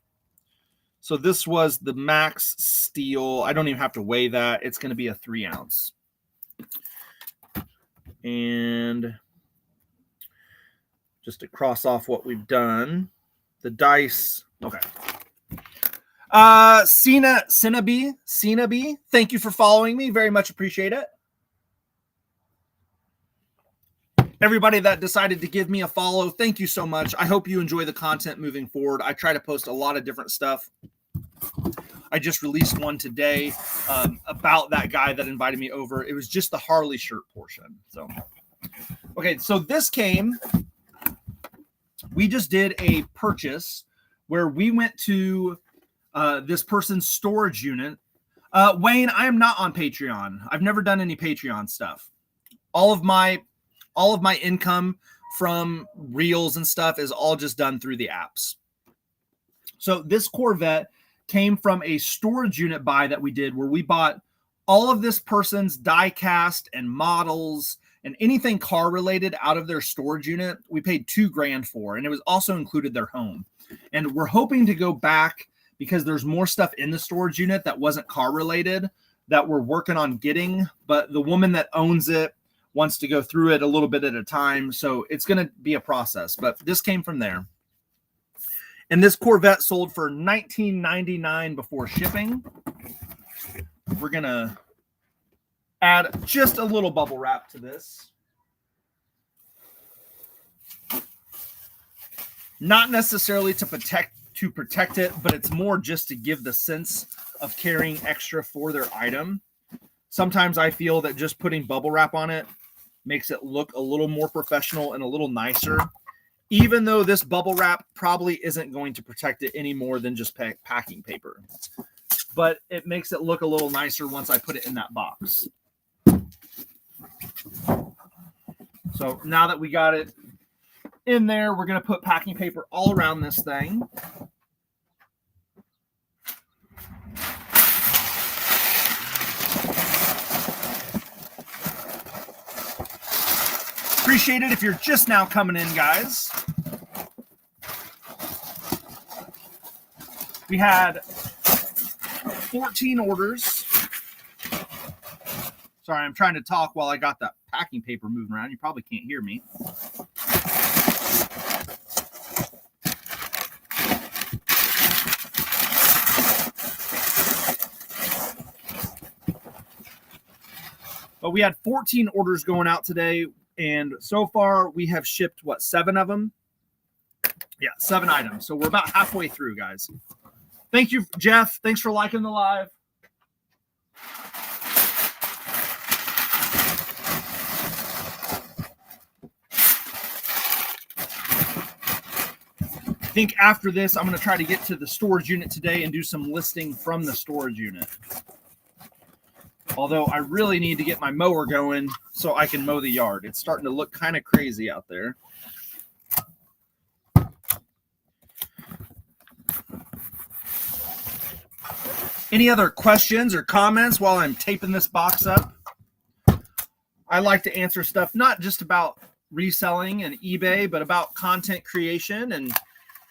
So this was the Max Steel. I don't even have to weigh that. It's going to be a 3 ounce. And just to cross off what we've done, the dice. Okay. Sinabi, thank you for following me. Very much appreciate it. Everybody that decided to give me a follow, thank you so much. I hope you enjoy the content moving forward. I try to post a lot of different stuff. I just released one today about that guy that invited me over. It was just the Harley shirt portion. So, okay, so this came. We just did a purchase where we went to this person's storage unit. Wayne, I am not on Patreon. I've never done any Patreon stuff. All of my income from reels and stuff is all just done through the apps. So this Corvette came from a storage unit buy that we did where we bought all of this person's die cast and models and anything car related out of their storage unit. We paid $2,000 for, and it was also included their home. And we're hoping to go back because there's more stuff in the storage unit that wasn't car related that we're working on getting, but the woman that owns it wants to go through it a little bit at a time. So it's going to be a process, but this came from there. And this Corvette sold for $19.99 before shipping. We're going to add just a little bubble wrap to this. Not necessarily to protect it, but it's more just to give the sense of carrying extra for their item. Sometimes I feel that just putting bubble wrap on it makes it look a little more professional and a little nicer, even though this bubble wrap probably isn't going to protect it any more than just packing paper. But it makes it look a little nicer once I put it in that box. So now that we got it in there, we're going to put packing paper all around this thing. Appreciate it if you're just now coming in, guys. We had 14 orders. Sorry, I'm trying to talk while I got that packing paper moving around. You probably can't hear me. But we had 14 orders going out today, and so far we have shipped, 7 of them? Yeah, 7 items. So we're about halfway through, guys. Thank you, Jeff. Thanks for liking the live. I think after this, I'm going to try to get to the storage unit today and do some listing from the storage unit. Although I really need to get my mower going so I can mow the yard. It's starting to look kind of crazy out there. Any other questions or comments while I'm taping this box up? I like to answer stuff not just about reselling and eBay, but about content creation and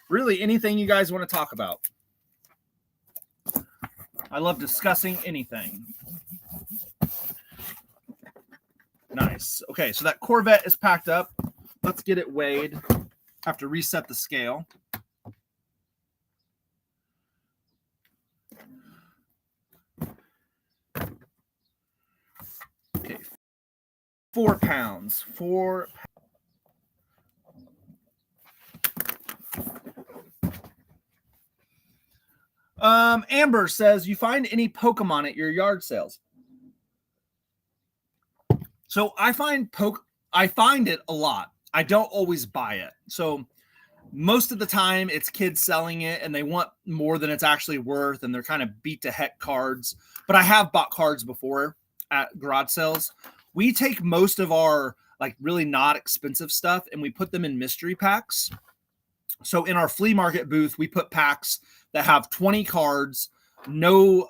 really anything you guys want to talk about. I love discussing anything. Nice. Okay, so that Corvette is packed up. Let's get it weighed. Have to reset the scale. Okay, 4 pounds. 4 Amber says, you find any Pokemon at your yard sales? So I find it a lot. I don't always buy it. So most of the time it's kids selling it and they want more than it's actually worth and they're kind of beat to heck cards. But I have bought cards before at garage sales. We take most of our really not expensive stuff and we put them in mystery packs. So in our flea market booth, we put packs that have 20 cards, no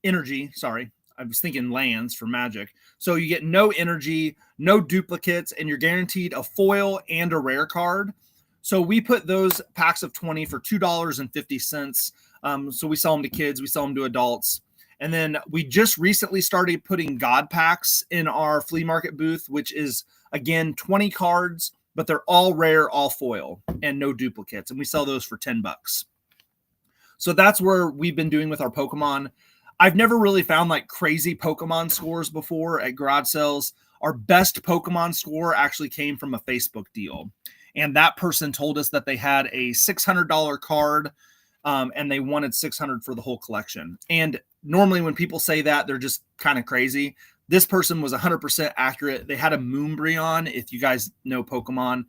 energy. Sorry, I was thinking lands for Magic. So you get no energy, no duplicates, and you're guaranteed a foil and a rare card. So we put those packs of 20 for $2.50. So we sell them to kids, we sell them to adults. And then we just recently started putting God packs in our flea market booth, which is, again, 20 cards, but they're all rare, all foil, and no duplicates. And we sell those for $10. So that's where we've been doing with our Pokemon. I've never really found crazy Pokemon scores before at garage sales. Our best Pokemon score actually came from a Facebook deal. And that person told us that they had a $600 card and they wanted $600 for the whole collection. And normally when people say that, they're just kind of crazy. This person was 100% accurate. They had a Moonbreon, if you guys know Pokemon.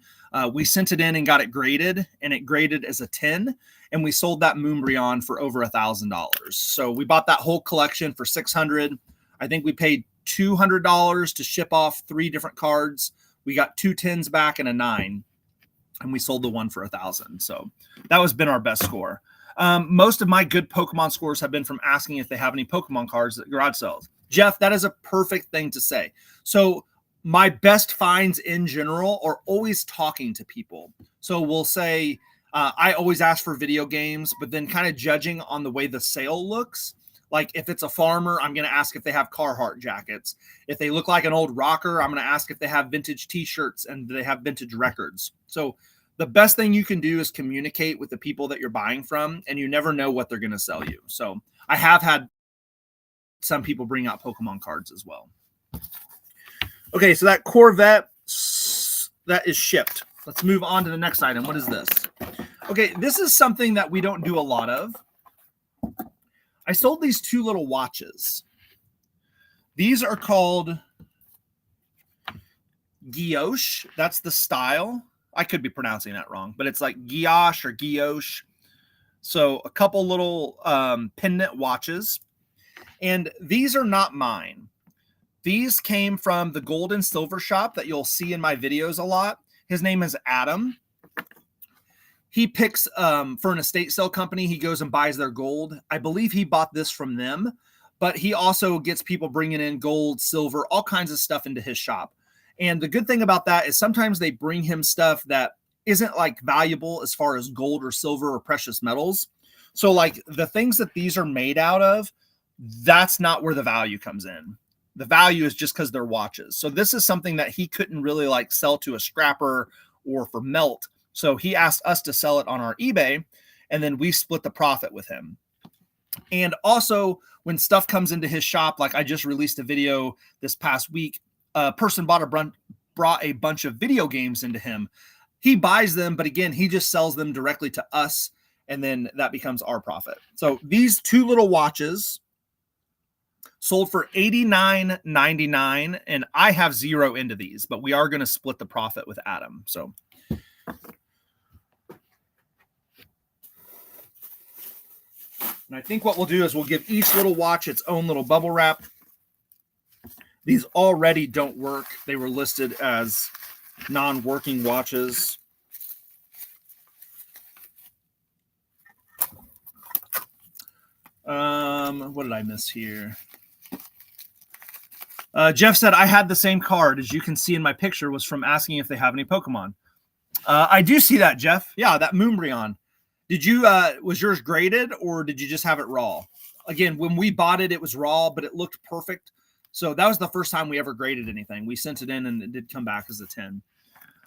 We sent it in and got it graded, and it graded as a 10. And we sold that Moonbreon for over $1,000. So we bought that whole collection for $600. I think we paid $200 to ship off 3 different cards. We got 2 10s back and a 9, and we sold the one for $1,000. So that has been our best score. Most of my good Pokemon scores have been from asking if they have any Pokemon cards at garage sales. Jeff, that is a perfect thing to say. So my best finds in general are always talking to people. So we'll say, I always ask for video games, but then kind of judging on the way the sale looks. Like if it's a farmer, I'm going to ask if they have Carhartt jackets. If they look like an old rocker, I'm going to ask if they have vintage t-shirts and do they have vintage records. So the best thing you can do is communicate with the people that you're buying from, and you never know what they're going to sell you. So I have had some people bring out Pokemon cards as well. Okay, so that Corvette, that is shipped. Let's move on to the next item. What is this? Okay, this is something that we don't do a lot of. I sold these 2 little watches. These are called guilloche. That's the style. I could be pronouncing that wrong, but it's like guilloche or guilloche. So a couple little pendant watches. And these are not mine. These came from the gold and silver shop that you'll see in my videos a lot. His name is Adam. He picks for an estate sale company. He goes and buys their gold. I believe he bought this from them, but he also gets people bringing in gold, silver, all kinds of stuff into his shop. And the good thing about that is sometimes they bring him stuff that isn't like valuable as far as gold or silver or precious metals. So like the things that these are made out of, that's not where the value comes in. The value is just because they're watches. So this is something that he couldn't really like sell to a scrapper or for melt. So he asked us to sell it on our eBay, and then we split the profit with him. And also when stuff comes into his shop, like I just released a video this past week, a person brought a bunch of video games into him. He buys them, but again, he just sells them directly to us, and then that becomes our profit. So these two little watches sold for $89.99, and I have zero into these, but we are going to split the profit with Adam. So and I think what we'll do is we'll give each little watch its own little bubble wrap. These already don't work. They were listed as non-working watches. What did I miss here? Jeff said, I had the same card, as you can see in my picture, was from asking if they have any Pokemon. I do see that, Jeff. Yeah, that Moonbryon. Did you, was yours graded, or did you just have it raw? Again, when we bought it, it was raw, but it looked perfect. So that was the first time we ever graded anything. We sent it in, and it did come back as a 10.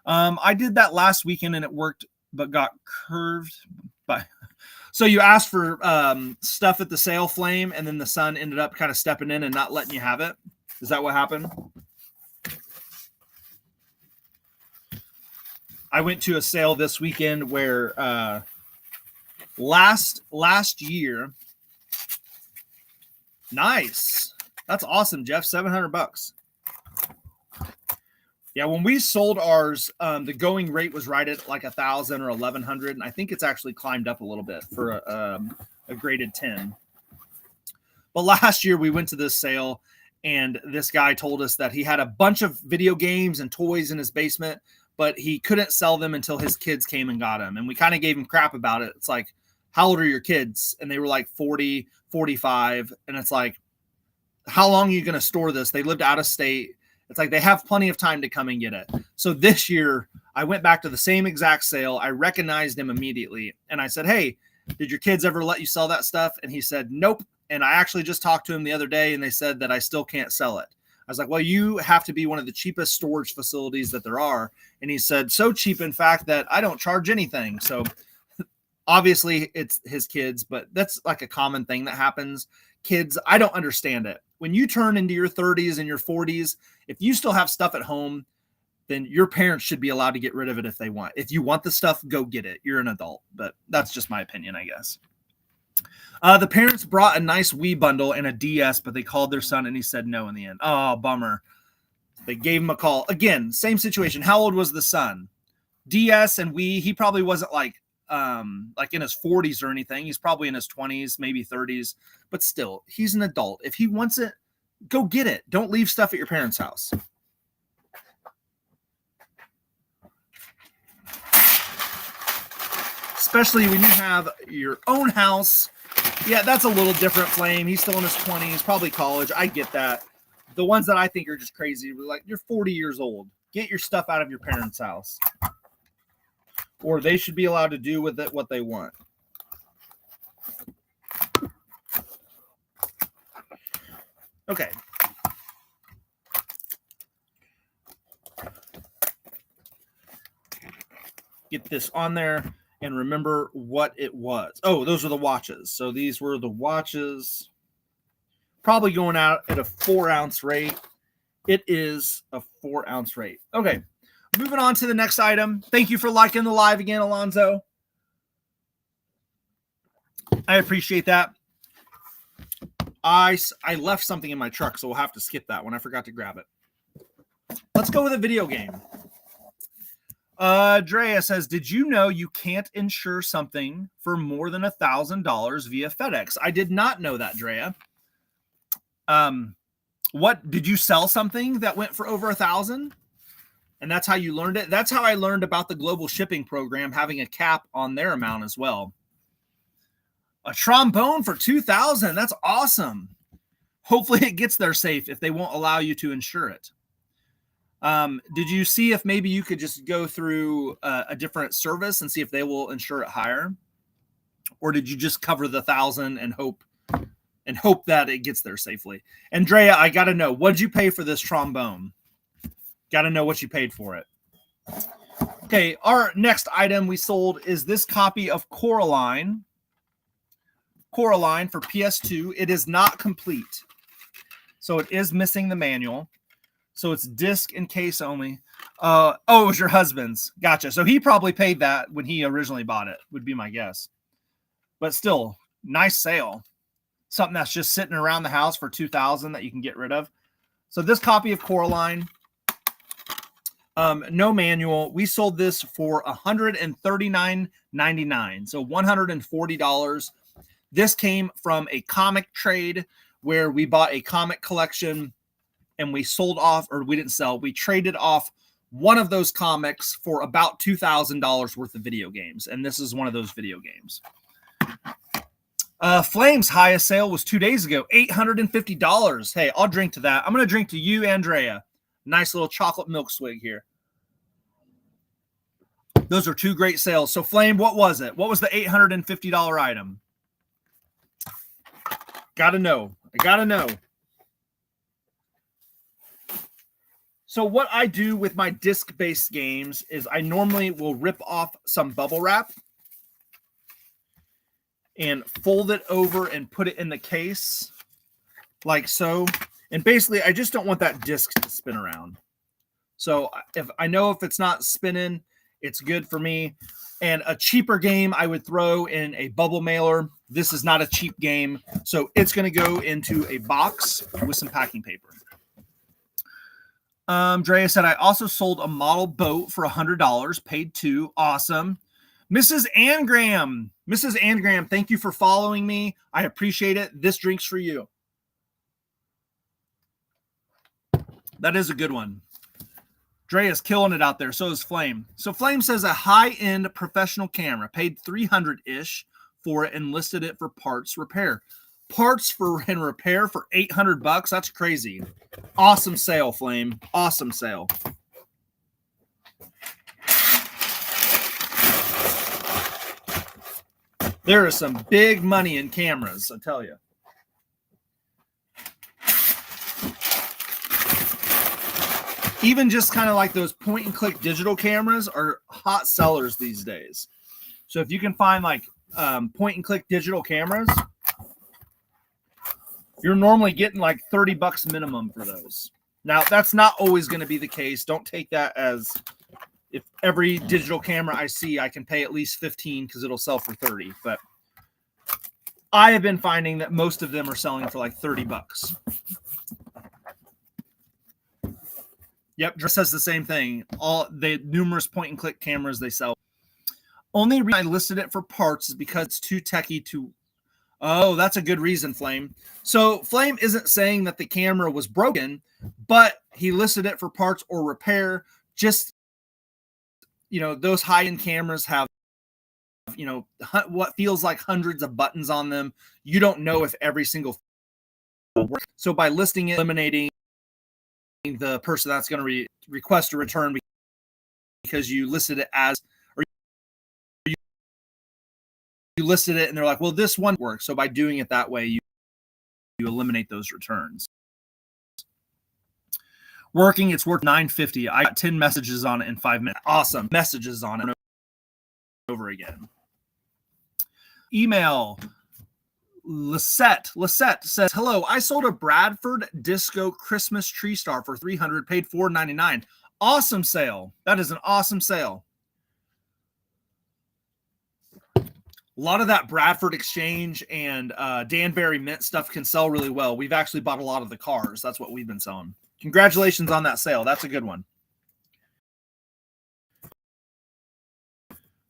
I did that last weekend, and it worked, but got curved by... So you asked for stuff at the sale flame, and then the sun ended up kind of stepping in and not letting you have it. Is that what happened? I went to a sale this weekend where last year. Nice. That's awesome, Jeff. $700. Yeah, when we sold ours, the going rate was right at like 1,000 or 1,100, and I think it's actually climbed up a little bit for a graded 10. But last year we went to this sale, and this guy told us that he had a bunch of video games and toys in his basement, but he couldn't sell them until his kids came and got them. And we kind of gave him crap about it. It's like, how old are your kids? And they were like 40, 45. And it's like, how long are you going to store this? They lived out of state. It's like they have plenty of time to come and get it. So this year, I went back to the same exact sale. I recognized him immediately. And I said, hey, did your kids ever let you sell that stuff? And he said, nope. And I actually just talked to him the other day, and they said that I still can't sell it. I was like, well, you have to be one of the cheapest storage facilities that there are. And he said, so cheap, in fact, that I don't charge anything. So obviously it's his kids, but that's like a common thing that happens. Kids, I don't understand it. When you turn into your 30s and your 40s, if you still have stuff at home, then your parents should be allowed to get rid of it if they want. If you want the stuff, go get it. You're an adult, but that's just my opinion, I guess. The parents brought a nice Wii bundle and a DS, but they called their son and he said no in the end. Oh, bummer. They gave him a call. Again, same situation. How old was the son? DS and Wii, he probably wasn't like in his 40s or anything. He's probably in his 20s, maybe 30s, but still, he's an adult. If he wants it, go get it. Don't leave stuff at your parents' house. Especially when you have your own house. Yeah, that's a little different, Flame. He's still in his 20s, probably college. I get that. The ones that I think are just crazy, like, you're 40 years old. Get your stuff out of your parents' house. Or they should be allowed to do with it what they want. Okay. Get this on there. And remember what it was. Oh, those are the watches. So these were the watches. Probably going out at a 4-ounce rate. It is a 4-ounce rate. Okay. Moving on to the next item. Thank you for liking the live again, Alonzo. I appreciate that. I left something in my truck, so we'll have to skip that one. I forgot to grab it. Let's go with a video game. Drea says, did you know you can't insure something for more than $1,000 via FedEx? I did not know that, Drea. What did you sell something that went for over 1,000? And that's how you learned it? That's how I learned about the global shipping program having a cap on their amount as well. A trombone for 2,000. That's awesome. Hopefully it gets there safe if they won't allow you to insure it. Did you see if maybe you could just go through a different service and see if they will insure it higher? Or did you just cover the 1,000 and hope that it gets there safely? Andrea, I got to know, what did you pay for this trombone? Got to know what you paid for it. Okay, our next item we sold is this copy of Coraline for PS2. It is not complete, so it is missing the manual. So it's disc and case only. Oh, it was your husband's. Gotcha. So he probably paid that when he originally bought it, would be my guess. But still, nice sale. Something that's just sitting around the house for $2,000 that you can get rid of. So this copy of Coraline, no manual. We sold this for $139.99, so $140. This came from a comic trade where we bought a comic collection and we sold off, or we didn't sell, we traded off one of those comics for about $2,000 worth of video games. And this is one of those video games. Flame's highest sale was 2 days ago, $850. Hey, I'll drink to that. I'm going to drink to you, Andrea. Nice little chocolate milk swig here. Those are two great sales. So, Flame, what was it? What was the $850 item? Gotta know. I gotta know. So what I do with my disc-based games is I normally will rip off some bubble wrap and fold it over and put it in the case like so. And basically, I just don't want that disc to spin around. So if it's not spinning, it's good for me. And a cheaper game I would throw in a bubble mailer. This is not a cheap game, so it's going to go into a box with some packing paper. Drea said, I also sold a model boat for $100, paid $2. Awesome. Mrs. Angram, thank you for following me. I appreciate it. This drink's for you. That is a good one. Drea's killing it out there. So is Flame. So Flame says a high-end professional camera, paid $300-ish for it and listed it for parts repair. Parts for and repair for $800. That's crazy. Awesome sale, Flame. Awesome sale. There is some big money in cameras, I tell you. Even just kind of like those point and click digital cameras are hot sellers these days. So if you can find like point and click digital cameras, you're normally getting like $30 minimum for those. Now, that's not always going to be the case. Don't take that as if every digital camera I see, I can pay at least $15 because it'll sell for $30. But I have been finding that most of them are selling for like $30. Yep, Dress says the same thing. All the numerous point and click cameras they sell. Only reason I listed it for parts is because it's too techy to. Oh, that's a good reason, Flame. So Flame isn't saying that the camera was broken, but he listed it for parts or repair. Just, those high-end cameras have, what feels like hundreds of buttons on them. You don't know if every single will work. So by listing it, eliminating the person that's going to request a return because you listed it as, or you listed it and they're like, well, this one works. So by doing it that way, you eliminate those returns. Working, it's worth $950. I got 10 messages on it in 5 minutes. Awesome. Messages on it over again. Email. Lisette says, hello, I sold a Bradford Disco Christmas tree star for $300, paid $499. Awesome sale. That is an awesome sale. A lot of that Bradford Exchange and Danbury Mint stuff can sell really well. We've actually bought a lot of the cars. That's what we've been selling. Congratulations on that sale. That's a good one.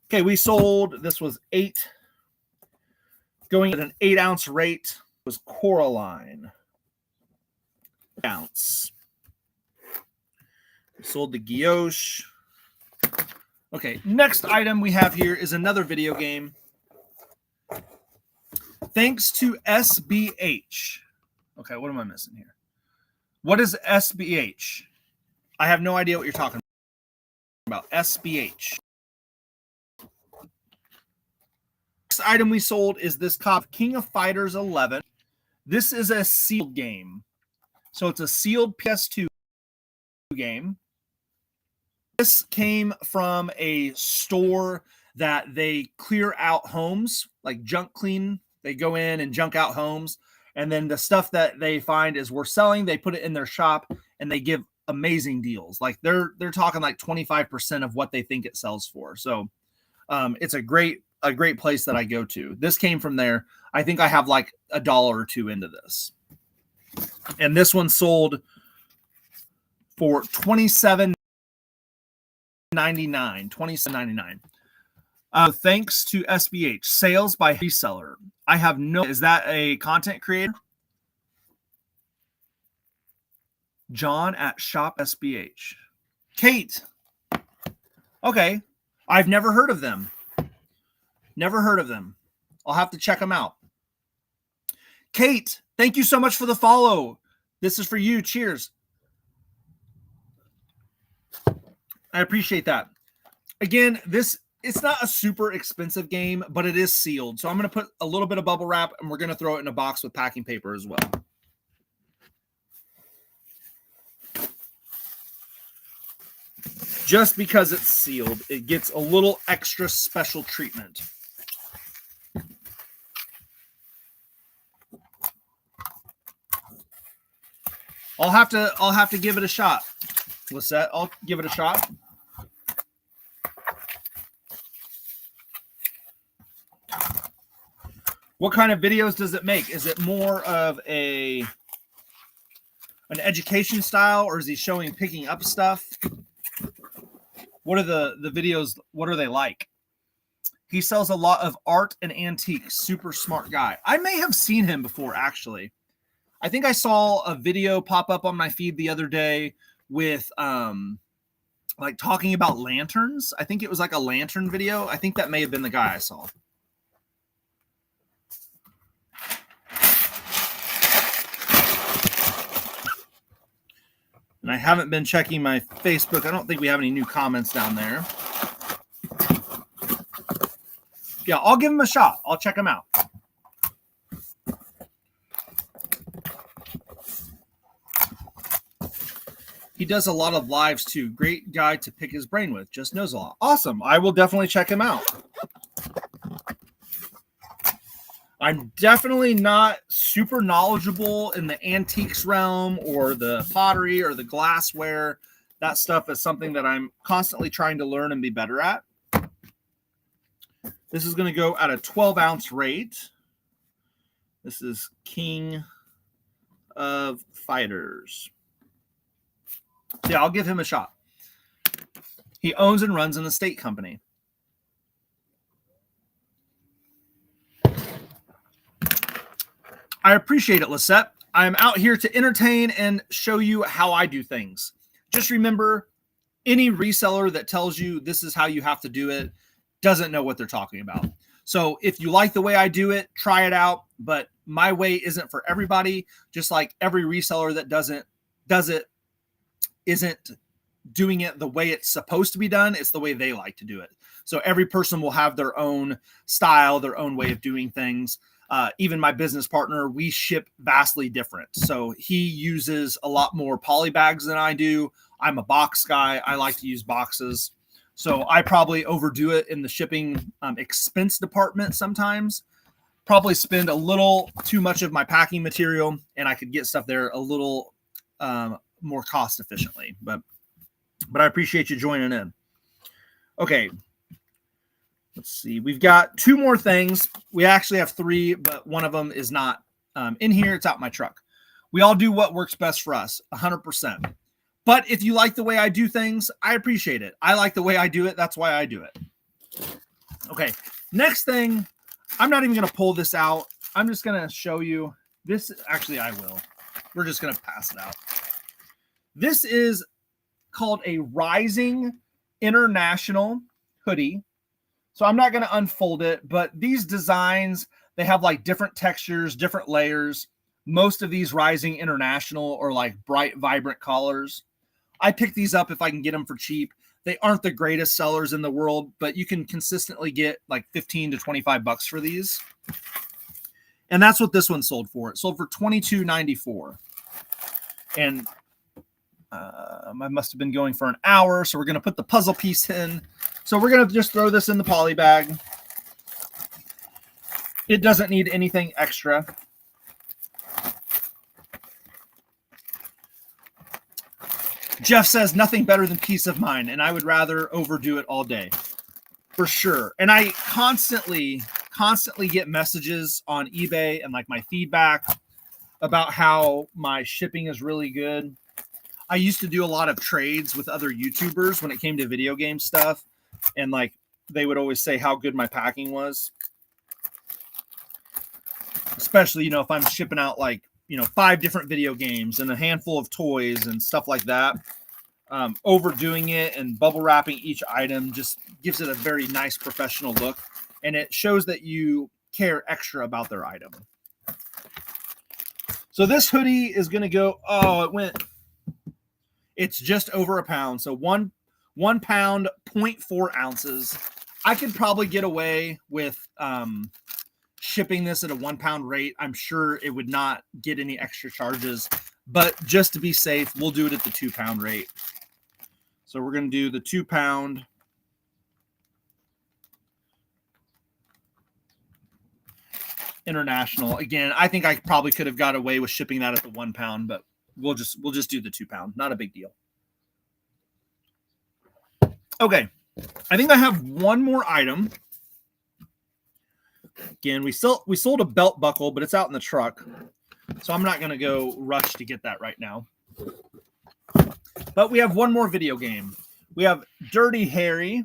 Okay, we sold, this was 8. Going at an 8-ounce rate was Coraline. Ounce. We sold the Guilloche. Okay, next item we have here is another video game. Thanks to SBH. Okay, what am I missing here? What is SBH? I have no idea what you're talking about. SBH. Next item we sold is this copy, King of Fighters 11. This is a sealed game. So it's a sealed PS2 game. This came from a store that they clear out homes, like junk clean. They go in and junk out homes. And then the stuff that they find is worth selling, they put it in their shop and they give amazing deals. Like they're talking like 25% of what they think it sells for. So it's a great place that I go to. This came from there. I think I have like $1 or $2 into this. And this one sold for $27.99. Thanks to SBH, sales by reseller. I have no, is that a content creator? John at Shop SBH. Kate. Okay. I've never heard of them. Never heard of them. I'll have to check them out. Kate, thank you so much for the follow. This is for you. Cheers. I appreciate that. Again, it's not a super expensive game, but it is sealed. So I'm going to put a little bit of bubble wrap and we're going to throw it in a box with packing paper as well. Just because it's sealed, it gets a little extra special treatment. I'll have to give it a shot. Lisette, I'll give it a shot. What kind of videos does it make? Is it more of an education style, or is he showing picking up stuff? What are the videos? What are they like? He sells a lot of art and antiques. Super smart guy. I may have seen him before, actually. I think I saw a video pop up on my feed the other day with like talking about lanterns. I think it was like a lantern video. I think that may have been the guy I saw. And I haven't been checking my Facebook. I don't think we have any new comments down there. Yeah, I'll give him a shot. I'll check him out. He does a lot of lives too. Great guy to pick his brain with. Just knows a lot. Awesome. I will definitely check him out. I'm definitely not super knowledgeable in the antiques realm or the pottery or the glassware. That stuff is something that I'm constantly trying to learn and be better at. This is going to go at a 12-ounce rate. This is King of Fighters. Yeah, I'll give him a shot. He owns and runs an estate company. I appreciate it, Lisette. I'm out here to entertain and show you how I do things. Just remember, any reseller that tells you this is how you have to do it doesn't know what they're talking about. So if you like the way I do it, try it out. But my way isn't for everybody. Just like every reseller that isn't doing it the way it's supposed to be done. It's the way they like to do it. So every person will have their own style, their own way of doing things. Even my business partner, we ship vastly different. So he uses a lot more poly bags than I do. I'm a box guy. I like to use boxes. So I probably overdo it in the shipping expense department sometimes. Probably spend a little too much of my packing material, and I could get stuff there a little more cost efficiently. But I appreciate you joining in. Okay. Let's see. We've got 2 more things. We actually have 3, but one of them is not in here. It's out in my truck. We all do what works best for us, 100%. But if you like the way I do things, I appreciate it. I like the way I do it. That's why I do it. Okay. Next thing, I'm not even going to pull this out. I'm just going to show you this. Actually, I will. We're just going to pass it out. This is called a Rising International hoodie. So I'm not going to unfold it, but these designs, they have like different textures, different layers. Most of these Rising International are like bright, vibrant colors. I pick these up if I can get them for cheap. They aren't the greatest sellers in the world, but you can consistently get like 15 to 25 bucks for these. And that's what this one sold for. It sold for $22.94. And I must have been going for an hour, so we're going to put the puzzle piece in. So we're going to just throw this in the poly bag. It doesn't need anything extra. Jeff says nothing better than peace of mind, and I would rather overdo it all day. For sure. And I constantly get messages on eBay and like my feedback about how my shipping is really good. I used to do a lot of trades with other YouTubers when it came to video game stuff. And like they would always say how good my packing was. Especially, you know, if I'm shipping out like, you know, 5 different video games and a handful of toys and stuff like that. Overdoing it and bubble wrapping each item just gives it a very nice professional look. And it shows that you care extra about their item. So this hoodie is going to go, it's just over a pound. So one pound, 0.4 ounces. I could probably get away with shipping this at a 1 pound rate. I'm sure it would not get any extra charges, but just to be safe, we'll do it at the 2 pound rate. So we're going to do the 2 pound. International. Again, I think I probably could have got away with shipping that at the 1 pound, but we'll just do the 2 pound. Not a big deal. Okay. I think I have one more item. Again, we sold a belt buckle, but it's out in the truck. So I'm not going to go rush to get that right now. But we have one more video game. We have Dirty Harry.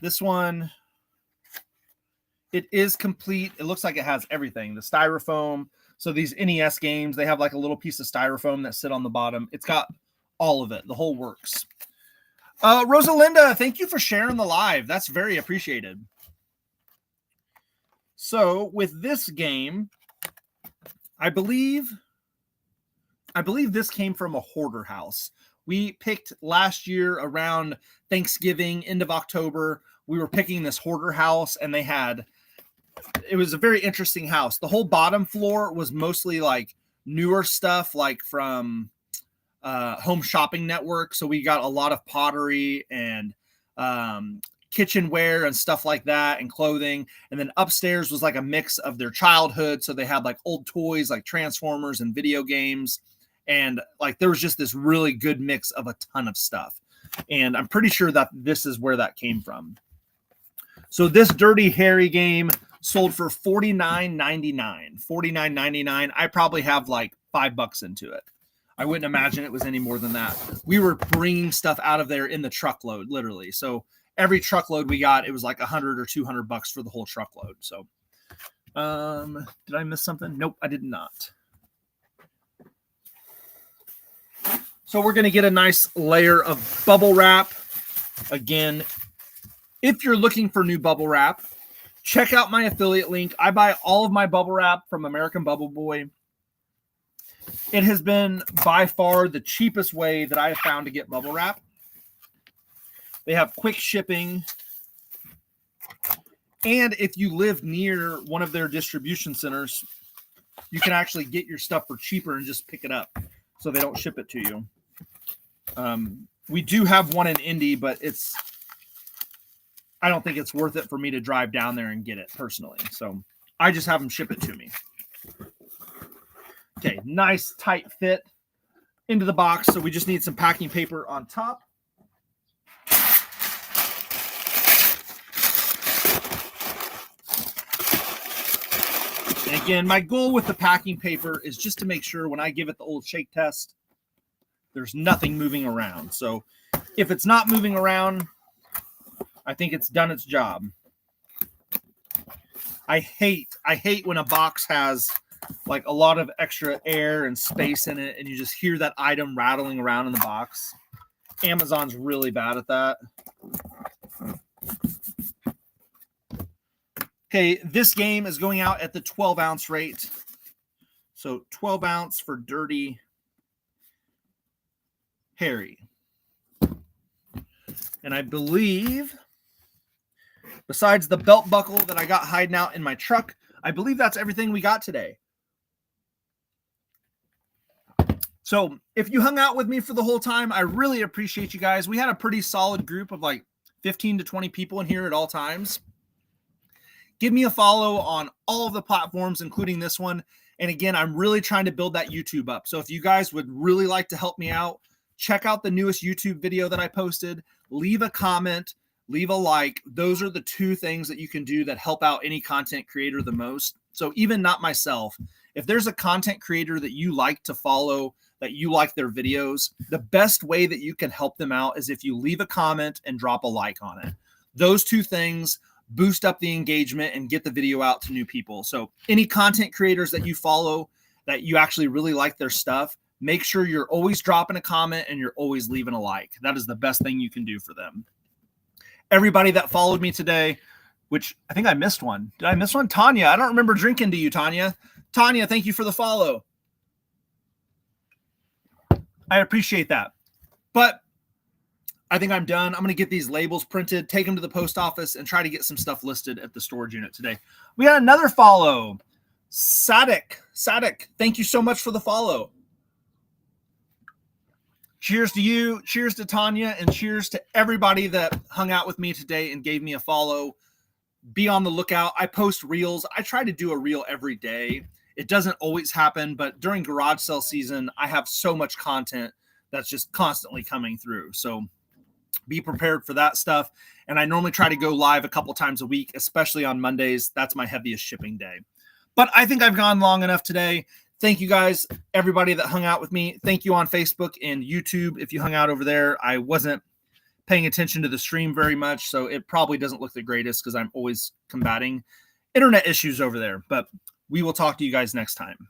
This one, it is complete. It looks like it has everything. The styrofoam. So these NES games, they have like a little piece of styrofoam that sit on the bottom. It's got all of it, the whole works. Rosalinda, thank you for sharing the live. That's very appreciated. So with this game, I believe this came from a hoarder house. We picked last year around Thanksgiving, end of October. We were picking this hoarder house, and it was a very interesting house. The whole bottom floor was mostly like newer stuff, like from Home Shopping Network. So we got a lot of pottery and kitchenware and stuff like that, and clothing. And then upstairs was like a mix of their childhood. So they had like old toys like Transformers and video games. And like there was just this really good mix of a ton of stuff. And I'm pretty sure that this is where that came from. So this Dirty Harry game sold for $49.99. $49.99. I probably have like $5 into it. I wouldn't imagine it was any more than that. We were bringing stuff out of there in the truckload, literally. So every truckload we got, it was like $100 or $200 for the whole truckload. So, did I miss something? Nope, I did not. So we're going to get a nice layer of bubble wrap. Again, if you're looking for new bubble wrap, check out my affiliate link. I buy all of my bubble wrap from American Bubble Boy. It has been by far the cheapest way that I have found to get bubble wrap. They have quick shipping. And if you live near one of their distribution centers, you can actually get your stuff for cheaper and just pick it up so they don't ship it to you. We do have one in Indy, but I don't think it's worth it for me to drive down there and get it personally. So I just have them ship it to me. Okay, nice tight fit into the box. So we just need some packing paper on top. And again, my goal with the packing paper is just to make sure when I give it the old shake test, there's nothing moving around. So if it's not moving around, I think it's done its job. I hate when a box has like a lot of extra air and space in it, and you just hear that item rattling around in the box. Amazon's really bad at that. Okay, this game is going out at the 12-ounce rate. So 12 ounce for Dirty Harry. And I believe, besides the belt buckle that I got hiding out in my truck, I believe that's everything we got today. So if you hung out with me for the whole time, I really appreciate you guys. We had a pretty solid group of like 15 to 20 people in here at all times. Give me a follow on all of the platforms, including this one. And again, I'm really trying to build that YouTube up. So if you guys would really like to help me out, check out the newest YouTube video that I posted. Leave a comment, leave a like. Those are the two things that you can do that help out any content creator the most. So even not myself, if there's a content creator that you like to follow, that you like their videos, the best way that you can help them out is if you leave a comment and drop a like on it. Those two things boost up the engagement and get the video out to new people. So any content creators that you follow that you actually really like their stuff, make sure you're always dropping a comment and you're always leaving a like. That is the best thing you can do for them. Everybody that followed me today, which I think I missed one. Did I miss one? Tanya, I don't remember drinking to you, Tanya. Tanya, thank you for the follow. I appreciate that. But I think I'm done. I'm going to get these labels printed, take them to the post office, and try to get some stuff listed at the storage unit today. We got another follow. Sadik, thank you so much for the follow. Cheers to you. Cheers to Tanya. And cheers to everybody that hung out with me today and gave me a follow. Be on the lookout. I post reels. I try to do a reel every day. It doesn't always happen, but during garage sale season, I have so much content that's just constantly coming through. So be prepared for that stuff. And I normally try to go live a couple times a week, especially on Mondays. That's my heaviest shipping day. But I think I've gone long enough today. Thank you guys, everybody that hung out with me. Thank you on Facebook and YouTube. If you hung out over there, I wasn't paying attention to the stream very much, so it probably doesn't look the greatest because I'm always combating internet issues over there. But we will talk to you guys next time.